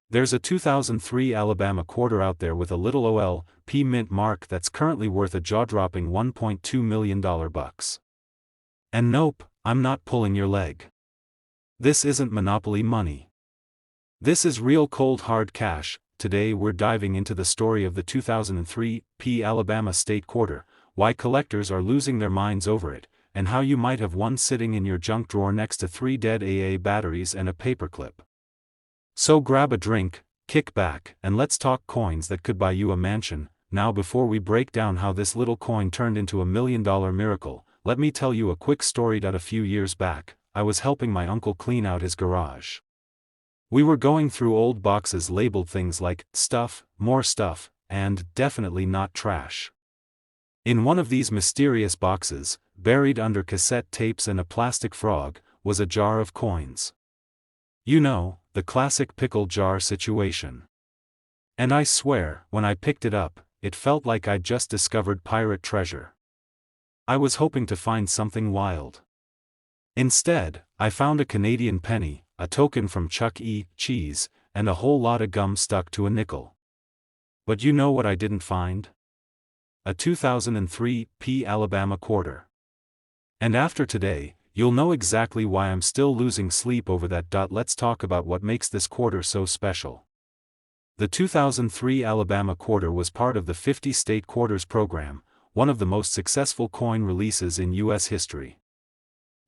There's a 2003 Alabama quarter out there with a little OL.P mint mark that's currently worth a jaw-dropping $1.2 million bucks. And nope, I'm not pulling your leg. This isn't Monopoly money. This is real cold hard cash. Today we're diving into the story of the 2003 P Alabama State Quarter, why collectors are losing their minds over it, and how you might have one sitting in your junk drawer next to 3 dead AA batteries and a paperclip. So grab a drink, kick back, and let's talk coins that could buy you a mansion. Now, before we break down how this little coin turned into a $1 million miracle, let me tell you a quick story. A few years back, I was helping my uncle clean out his garage. We were going through old boxes labeled things like stuff, more stuff, and definitely not trash. In one of these mysterious boxes, buried under cassette tapes and a plastic frog, was a jar of coins. You know, the classic pickle jar situation. And I swear, when I picked it up, it felt like I'd just discovered pirate treasure. I was hoping to find something wild. Instead, I found a Canadian penny, a token from Chuck E. Cheese, and a whole lot of gum stuck to a nickel. But you know what I didn't find? A 2003 P Alabama quarter. And after today, you'll know exactly why I'm still losing sleep over that. Let's talk about what makes this quarter so special. The 2003 Alabama quarter was part of the 50 State Quarters program, one of the most successful coin releases in U.S. history.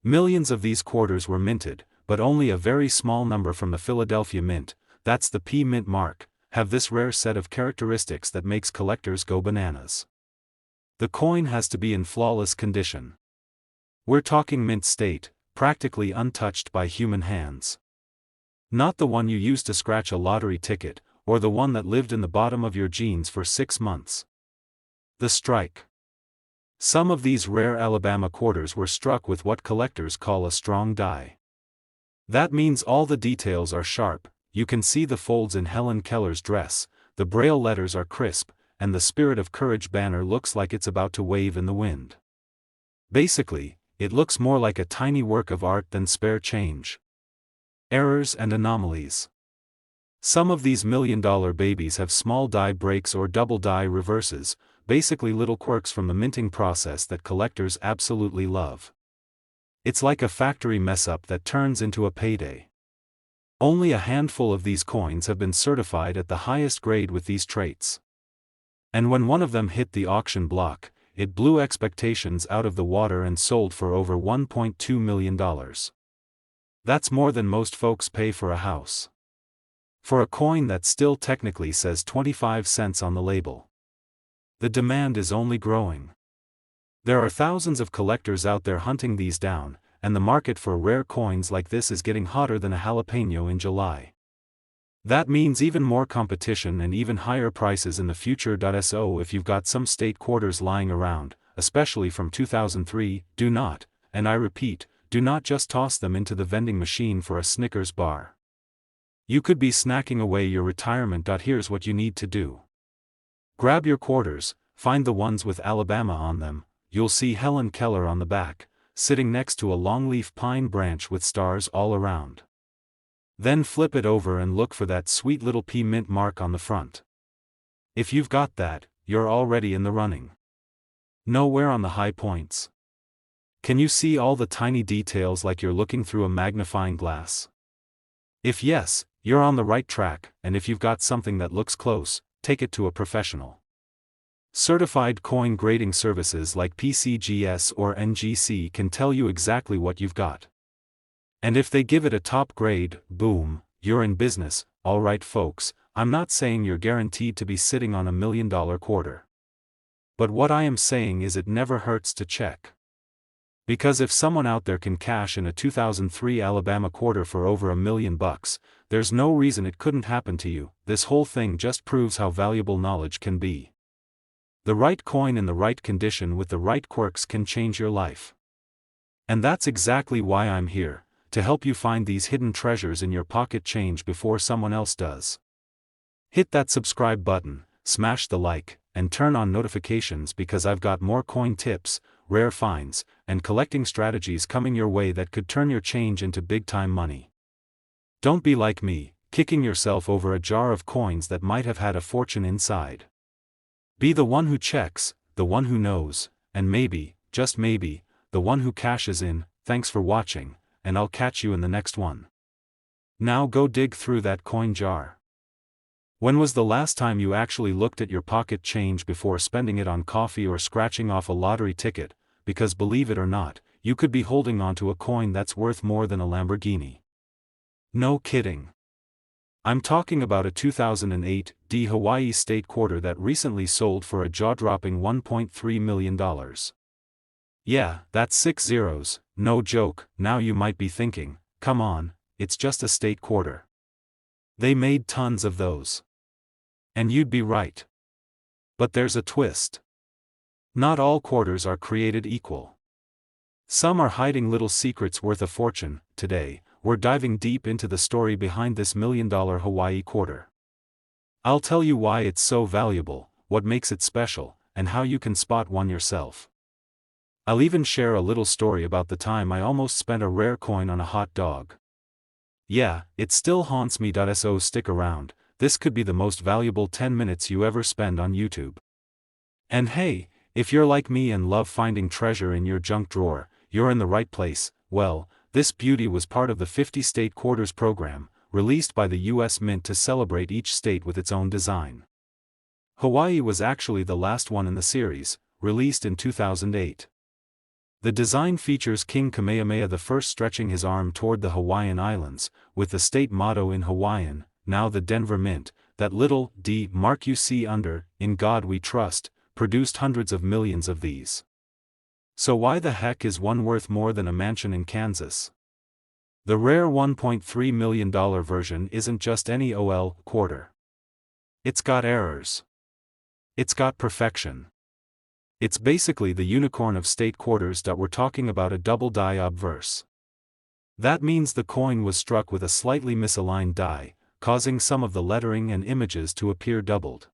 Millions of these quarters were minted, but only a very small number from the Philadelphia Mint, that's the P mint mark, have this rare set of characteristics that makes collectors go bananas. The coin has to be in flawless condition. We're talking mint state, practically untouched by human hands. Not the one you used to scratch a lottery ticket, or the one that lived in the bottom of your jeans for 6 months. The strike. Some of these rare Alabama quarters were struck with what collectors call a strong die. That means all the details are sharp, you can see the folds in Helen Keller's dress, the braille letters are crisp, and the Spirit of Courage banner looks like it's about to wave in the wind. Basically, it looks more like a tiny work of art than spare change. Errors and anomalies. Some of these $1 million babies have small die breaks or double die reverses, basically little quirks from the minting process that collectors absolutely love. It's like a factory mess-up that turns into a payday. Only a handful of these coins have been certified at the highest grade with these traits. And when one of them hit the auction block, it blew expectations out of the water and sold for over $1.2 million. That's more than most folks pay for a house. For a coin that still technically says 25 cents on the label. The demand is only growing. There are thousands of collectors out there hunting these down, and the market for rare coins like this is getting hotter than a jalapeno in July. That means even more competition and even higher prices in the future. So if you've got some state quarters lying around, especially from 2003, do not, and I repeat, do not just toss them into the vending machine for a Snickers bar. You could be snacking away your retirement. Here's what you need to do. Grab your quarters, find the ones with Alabama on them, you'll see Helen Keller on the back, sitting next to a longleaf pine branch with stars all around. Then flip it over and look for that sweet little P mint mark on the front. If you've got that, you're already in the running. Nowhere on the high points. Can you see all the tiny details like you're looking through a magnifying glass? If yes, you're on the right track, and if you've got something that looks close, take it to a professional. Certified coin grading services like PCGS or NGC can tell you exactly what you've got. And if they give it a top grade, boom, you're in business. Alright folks, I'm not saying you're guaranteed to be sitting on $1 million quarter. But what I am saying is it never hurts to check. Because if someone out there can cash in a 2003 Alabama quarter for over $1 million, there's no reason it couldn't happen to you. This whole thing just proves how valuable knowledge can be. The right coin in the right condition with the right quirks can change your life. And that's exactly why I'm here, to help you find these hidden treasures in your pocket change before someone else does. Hit that subscribe button, smash the like, and turn on notifications because I've got more coin tips, rare finds, and collecting strategies coming your way that could turn your change into big-time money. Don't be like me, kicking yourself over a jar of coins that might have had a fortune inside. Be the one who checks, the one who knows, and maybe, just maybe, the one who cashes in. Thanks for watching, and I'll catch you in the next one. Now go dig through that coin jar. When was the last time you actually looked at your pocket change before spending it on coffee or scratching off a lottery ticket? Because believe it or not, you could be holding onto a coin that's worth more than a Lamborghini. No kidding. I'm talking about a 2008 Hawaii state quarter that recently sold for a jaw-dropping $1.3 million. Yeah, that's 6 zeros, no joke. Now you might be thinking, come on, it's just a state quarter. They made tons of those. And you'd be right. But there's a twist. Not all quarters are created equal. Some are hiding little secrets worth a fortune. Today, we're diving deep into the story behind this $1 million Hawaii quarter. I'll tell you why it's so valuable, what makes it special, and how you can spot one yourself. I'll even share a little story about the time I almost spent a rare coin on a hot dog. Yeah, it still haunts me. So stick around, this could be the most valuable 10 minutes you ever spend on YouTube. And hey, if you're like me and love finding treasure in your junk drawer, you're in the right place. Well, this beauty was part of the 50 State Quarters program, released by the U.S. Mint to celebrate each state with its own design. Hawaii was actually the last one in the series, released in 2008. The design features King Kamehameha I stretching his arm toward the Hawaiian Islands, with the state motto in Hawaiian, now the Denver Mint. That little D mark you see under, "In God We Trust," produced hundreds of millions of these. So why the heck is one worth more than a mansion in Kansas? The rare $1.3 million version isn't just any OL quarter. It's got errors. It's got perfection. It's basically the unicorn of state quarters. We're talking about a double die obverse. That means the coin was struck with a slightly misaligned die, causing some of the lettering and images to appear doubled.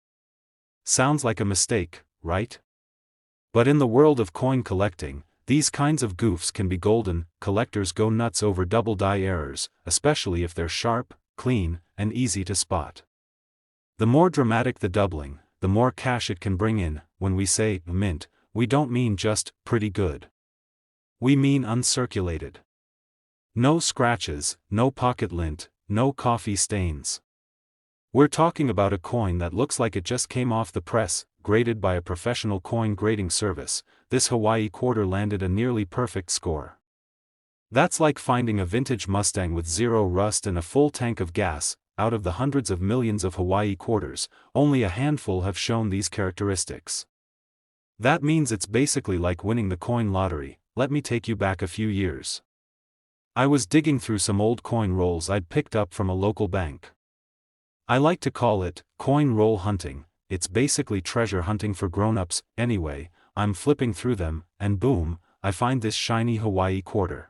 Sounds like a mistake, right? But in the world of coin collecting, these kinds of goofs can be golden. Collectors go nuts over double die errors, especially if they're sharp, clean, and easy to spot. The more dramatic the doubling, the more cash it can bring in. When we say mint, we don't mean just pretty good. We mean uncirculated. No scratches, no pocket lint, no coffee stains. We're talking about a coin that looks like it just came off the press, graded by a professional coin grading service. This Hawaii quarter landed a nearly perfect score. That's like finding a vintage Mustang with zero rust and a full tank of gas. Out of the hundreds of millions of Hawaii quarters, only a handful have shown these characteristics. That means it's basically like winning the coin lottery. Let me take you back a few years. I was digging through some old coin rolls I'd picked up from a local bank. I like to call it coin roll hunting. It's basically treasure hunting for grown-ups. Anyway, I'm flipping through them, and boom, I find this shiny Hawaii quarter.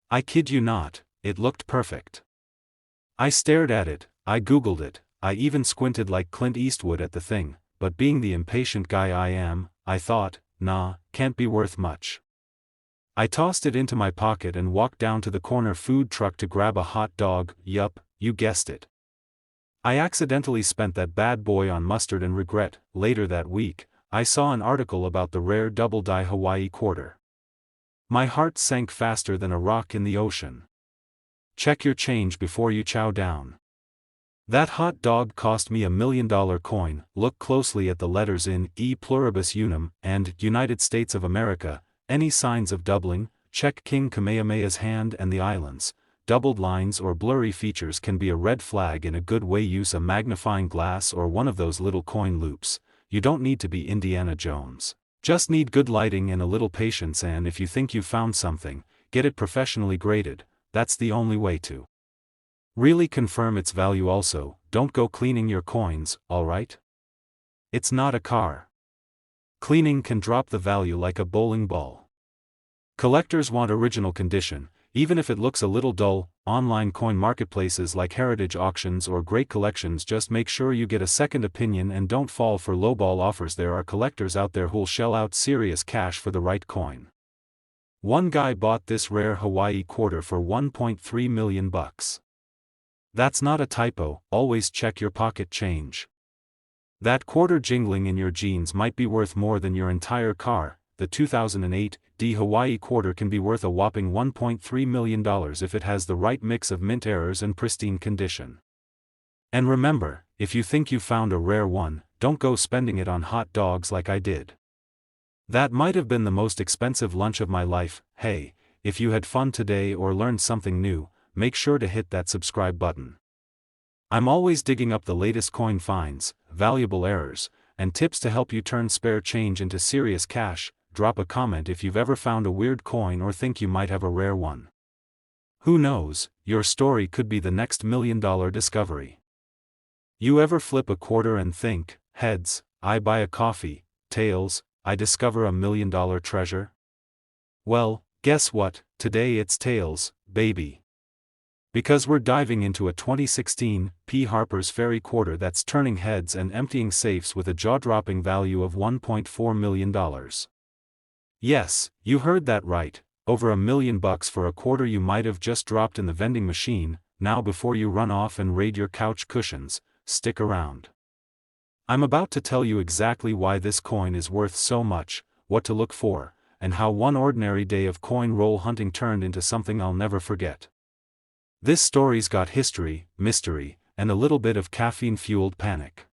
I kid you not, it looked perfect. I stared at it, I googled it, I even squinted like Clint Eastwood at the thing, but being the impatient guy I am, I thought, nah, can't be worth much. I tossed it into my pocket and walked down to the corner food truck to grab a hot dog. Yup, you guessed it. I accidentally spent that bad boy on mustard and regret. Later that week, I saw an article about the rare double-die Hawaii quarter. My heart sank faster than a rock in the ocean. Check your change before you chow down. That hot dog cost me $1 million coin. Look closely at the letters in E pluribus unum and United States of America. Any signs of doubling? Check King Kamehameha's hand and the islands. Doubled lines or blurry features can be a red flag in a good way. Use a magnifying glass or one of those little coin loops. You don't need to be Indiana Jones. Just need good lighting and a little patience, and if you think you've found something, get it professionally graded. That's the only way to really confirm its value. Also, don't go cleaning your coins, alright? It's not a car. Cleaning can drop the value like a bowling ball. Collectors want original condition, even if it looks a little dull. Online coin marketplaces like Heritage Auctions or Great Collections, just make sure you get a second opinion and don't fall for lowball offers. There are collectors out there who'll shell out serious cash for the right coin. One guy bought this rare Hawaii quarter for $1.3 million. That's not a typo. Always check your pocket change. That quarter jingling in your jeans might be worth more than your entire car. The 2008 Hawaii quarter can be worth a whopping $1.3 million if it has the right mix of mint errors and pristine condition. And remember, if you think you found a rare one, don't go spending it on hot dogs like I did. That might have been the most expensive lunch of my life. Hey, if you had fun today or learned something new, make sure to hit that subscribe button. I'm always digging up the latest coin finds, valuable errors, and tips to help you turn spare change into serious cash. Drop a comment if you've ever found a weird coin or think you might have a rare one. Who knows, your story could be the next $1 million discovery. You ever flip a quarter and think, heads, I buy a coffee, tails, I discover $1 million treasure? Well, guess what, today it's tails, baby. Because we're diving into a 2016 P. Harper's Ferry quarter that's turning heads and emptying safes with a jaw-dropping value of $1.4 million. Yes, you heard that right, over $1 million for a quarter you might have just dropped in the vending machine. Now before you run off and raid your couch cushions, stick around. I'm about to tell you exactly why this coin is worth so much, what to look for, and how one ordinary day of coin roll hunting turned into something I'll never forget. This story's got history, mystery, and a little bit of caffeine-fueled panic.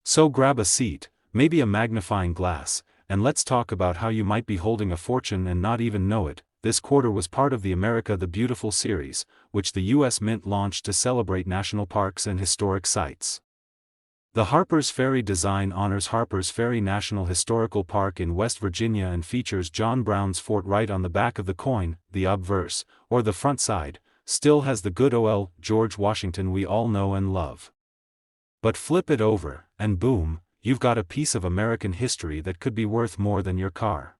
So grab a seat, maybe a magnifying glass, and let's talk about how you might be holding a fortune and not even know it. This quarter was part of the America the Beautiful series, which the U.S. Mint launched to celebrate national parks and historic sites. The Harper's Ferry design honors Harper's Ferry National Historical Park in West Virginia and features John Brown's fort right on the back of the coin. The obverse, or the front side, still has the good old George Washington we all know and love. But flip it over, and boom, you've got a piece of American history that could be worth more than your car.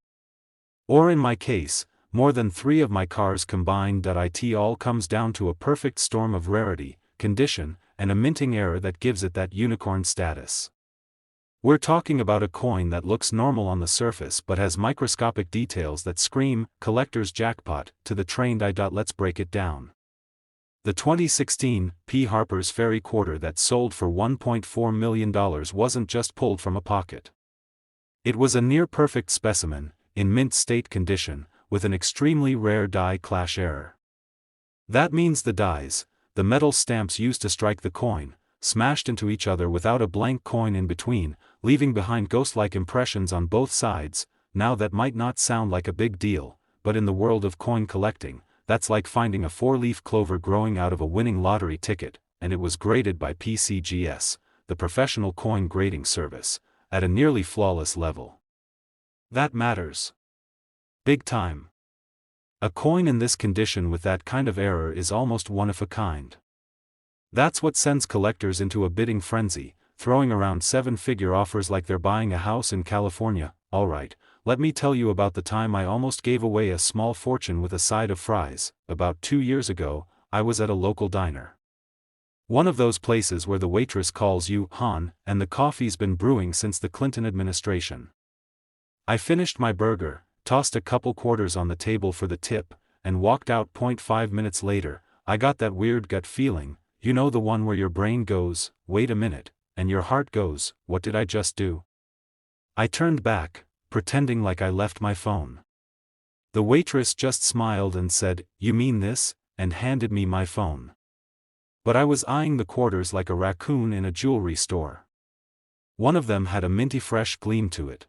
Or in my case, more than 3 of my cars combined. It all comes down to a perfect storm of rarity, condition, and a minting error that gives it that unicorn status. We're talking about a coin that looks normal on the surface but has microscopic details that scream collector's jackpot to the trained eye. Let's break it down. The 2016 P. Harper's Ferry quarter that sold for $1.4 million wasn't just pulled from a pocket. It was a near-perfect specimen, in mint state condition, with an extremely rare die clash error. That means the dies, the metal stamps used to strike the coin, smashed into each other without a blank coin in between, leaving behind ghost-like impressions on both sides. Now that might not sound like a big deal, but in the world of coin collecting, that's like finding a 4-leaf clover growing out of a winning lottery ticket, and it was graded by PCGS, the professional coin grading service, at a nearly flawless level. That matters. Big time. A coin in this condition with that kind of error is almost one of a kind. That's what sends collectors into a bidding frenzy, throwing around 7-figure offers like they're buying a house in California. Alright, let me tell you about the time I almost gave away a small fortune with a side of fries. About 2 years ago, I was at a local diner. One of those places where the waitress calls you "hon," and the coffee's been brewing since the Clinton administration. I finished my burger, tossed a couple quarters on the table for the tip, and walked out. 5 minutes later, I got that weird gut feeling, you know, the one where your brain goes, wait a minute, and your heart goes, what did I just do? I turned back, pretending like I left my phone. The waitress just smiled and said, "You mean this?" and handed me my phone. But I was eyeing the quarters like a raccoon in a jewelry store. One of them had a minty fresh gleam to it.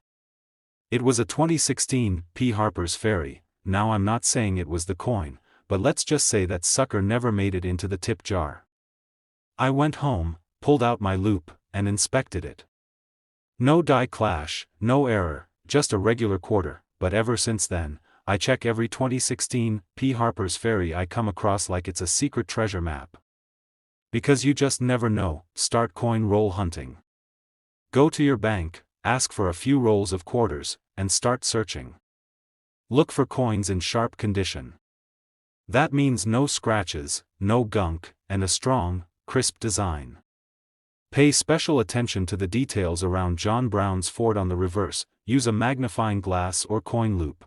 It was a 2016 P. Harper's Ferry. Now I'm not saying it was the coin, but let's just say that sucker never made it into the tip jar. I went home, pulled out my loop, and inspected it. No die clash, no error, just a regular quarter, but ever since then, I check every 2016 P. Harper's Ferry I come across like it's a secret treasure map. Because you just never know, start coin roll hunting. Go to your bank, ask for a few rolls of quarters, and start searching. Look for coins in sharp condition. That means no scratches, no gunk, and a strong, crisp design. Pay special attention to the details around John Brown's Ford on the reverse. Use a magnifying glass or coin loop.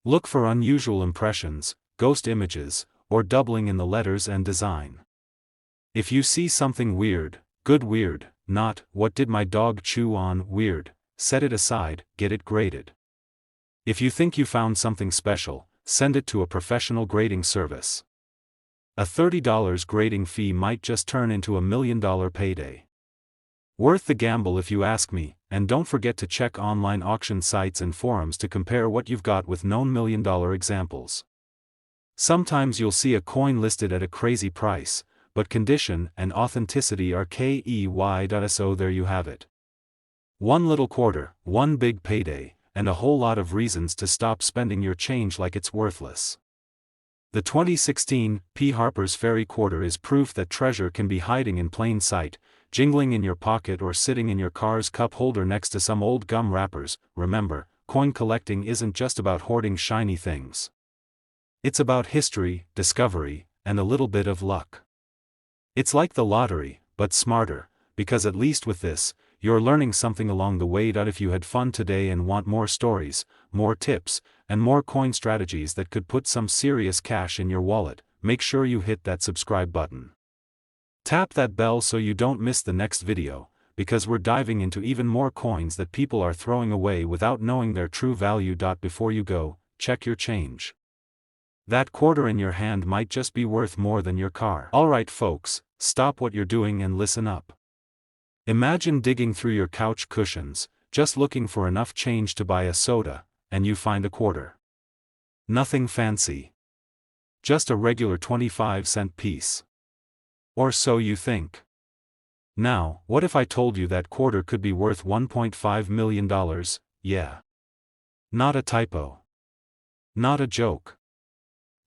Look for unusual impressions, ghost images, or doubling in the letters and design. If you see something weird, good weird, not, "what did my dog chew on" weird, set it aside, get it graded. If you think you found something special, send it to a professional grading service. A $30 grading fee might just turn into $1 million payday. Worth the gamble if you ask me, and don't forget to check online auction sites and forums to compare what you've got with known $1 million examples. Sometimes you'll see a coin listed at a crazy price, but condition and authenticity are key. So there you have it. One little quarter, one big payday, and a whole lot of reasons to stop spending your change like it's worthless. The 2016 P. Harper's Ferry quarter is proof that treasure can be hiding in plain sight, jingling in your pocket or sitting in your car's cup holder next to some old gum wrappers. Remember, coin collecting isn't just about hoarding shiny things. It's about history, discovery, and a little bit of luck. It's like the lottery, but smarter, because at least with this, you're learning something along the way. If you had fun today and want more stories, more tips, and more coin strategies that could put some serious cash in your wallet, make sure you hit that subscribe button. Tap that bell so you don't miss the next video, because we're diving into even more coins that people are throwing away without knowing their true value. Before you go, check your change. That quarter in your hand might just be worth more than your car. Alright folks, stop what you're doing and listen up. Imagine digging through your couch cushions, just looking for enough change to buy a soda, and you find a quarter. Nothing fancy. Just a regular 25-cent piece. Or so you think. Now, what if I told you that quarter could be worth $1.5 million? Yeah. Not a typo. Not a joke.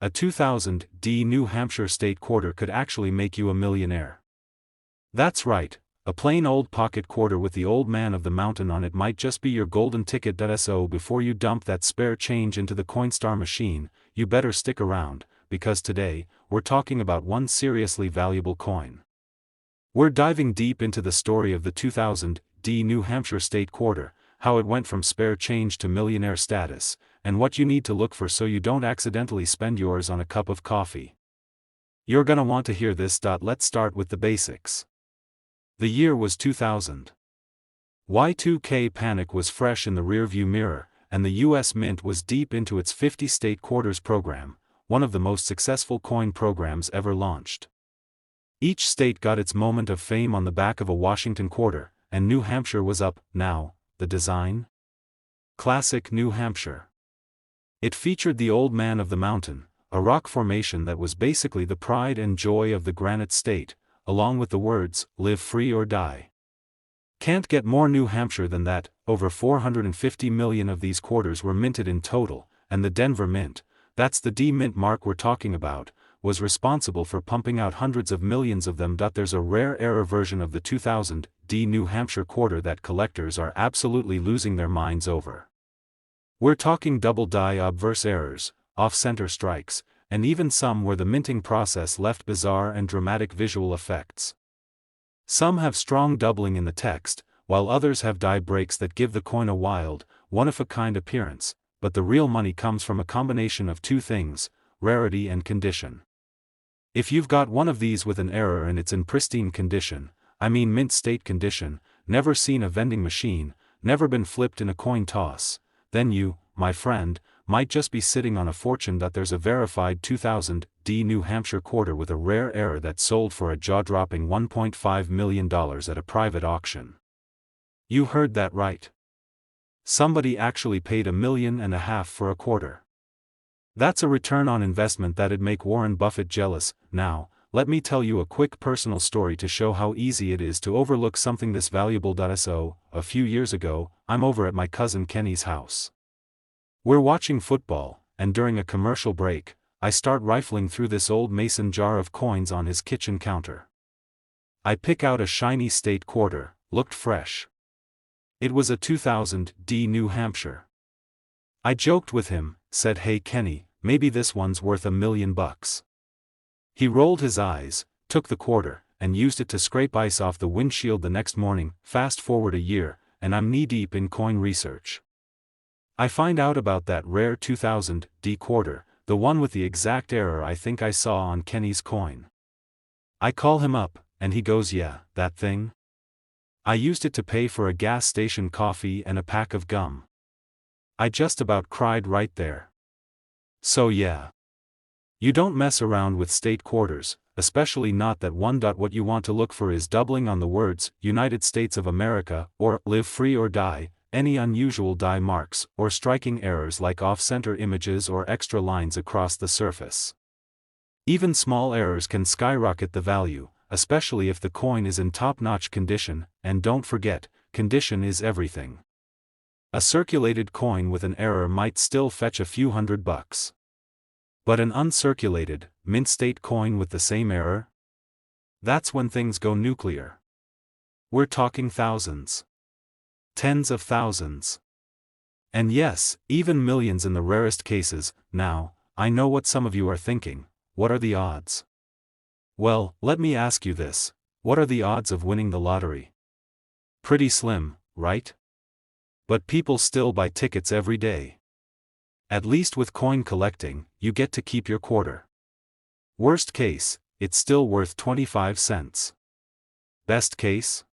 A 2000 New Hampshire state quarter could actually make you a millionaire. That's right, a plain old pocket quarter with the old man of the mountain on it might just be your golden ticket. So before you dump that spare change into the Coinstar machine, you better stick around, because today, we're talking about one seriously valuable coin. We're diving deep into the story of the 2000 New Hampshire state quarter, how it went from spare change to millionaire status, and what you need to look for so you don't accidentally spend yours on a cup of coffee. You're gonna want to hear this. Let's start with the basics. The year was 2000. Y2K panic was fresh in the rearview mirror, and the US Mint was deep into its 50 state quarters program, one of the most successful coin programs ever launched. Each state got its moment of fame on the back of a Washington quarter, and New Hampshire was up. Now, the design? Classic New Hampshire. It featured the old man of the mountain, a rock formation that was basically the pride and joy of the Granite State, along with the words, "Live free or die." Can't get more New Hampshire than that. Over 450 million of these quarters were minted in total, and the Denver Mint, that's the D Mint mark we're talking about, was responsible for pumping out hundreds of millions of them. There's a rare error version of the 2000 New Hampshire quarter that collectors are absolutely losing their minds over. We're talking double die obverse errors, off-center strikes, and even some where the minting process left bizarre and dramatic visual effects. Some have strong doubling in the text, while others have die breaks that give the coin a wild, one-of-a-kind appearance. but the real money comes from a combination of two things: rarity and condition. If you've got one of these with an error and it's in pristine condition, I mean mint state condition, never seen a vending machine, never been flipped in a coin toss, then you, my friend, might just be sitting on a fortune. There's a verified 2000 D New Hampshire quarter with a rare error that sold for a jaw-dropping $1.5 million at a private auction. You heard that right. Somebody actually paid $1.5 million for a quarter. That's a return on investment that'd make Warren Buffett jealous. Now, let me tell you a quick personal story to show how easy it is to overlook something this valuable. So, a few years ago, I'm over at my cousin Kenny's house. We're watching football, and during a commercial break, I start rifling through this old mason jar of coins on his kitchen counter. I pick out a shiny state quarter, looked fresh. It was a 2000 D New Hampshire. I joked with him, said, "Hey Kenny, maybe this one's worth $1 million." He rolled his eyes, took the quarter, and used it to scrape ice off the windshield the next morning. Fast forward a year, and I'm knee-deep in coin research. I find out about that rare 2000 D quarter, the one with the exact error I think I saw on Kenny's coin. I call him up, and he goes, "Yeah, that thing? I used it to pay for a gas station coffee and a pack of gum." I just about cried right there. So yeah. You don't mess around with state quarters, especially not that one. What you want to look for is doubling on the words United States of America or live free or die, any unusual die marks or striking errors like off-center images or extra lines across the surface. Even small errors can skyrocket the value, especially if the coin is in top-notch condition, and don't forget, condition is everything. A circulated coin with an error might still fetch a few $100. But an uncirculated, mint state coin with the same error? That's when things go nuclear. We're talking thousands. Tens of thousands. And yes, even millions in the rarest cases. Now, I know what some of you are thinking: what are the odds? Well, let me ask you this: what are the odds of winning the lottery? Pretty slim, right? But people still buy tickets every day. At least with coin collecting, you get to keep your quarter. Worst case, it's still worth 25 cents. Best case?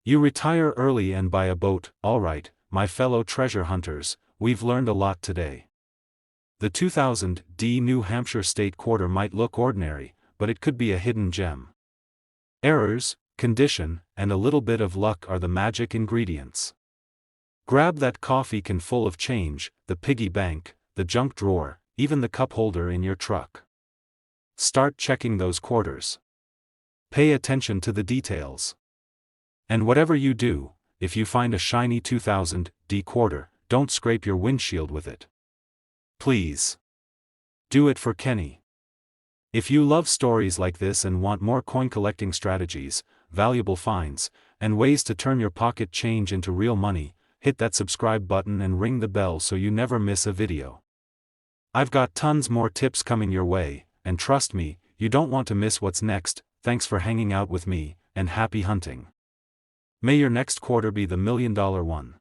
You retire early and buy a boat. Alright, my fellow treasure hunters, we've learned a lot today. The 2000 D New Hampshire state quarter might look ordinary, but it could be a hidden gem. Errors, condition, and a little bit of luck are the magic ingredients. Grab that coffee can full of change, the piggy bank, the junk drawer, even the cup holder in your truck. Start checking those quarters. Pay attention to the details. And whatever you do, if you find a shiny 2000 D quarter, don't scrape your windshield with it. Please. Do it for Kenny. If you love stories like this and want more coin collecting strategies, valuable finds, and ways to turn your pocket change into real money, hit that subscribe button and ring the bell so you never miss a video. I've got tons more tips coming your way, and trust me, you don't want to miss what's next. Thanks for hanging out with me, and happy hunting. May your next quarter be the $1 million one.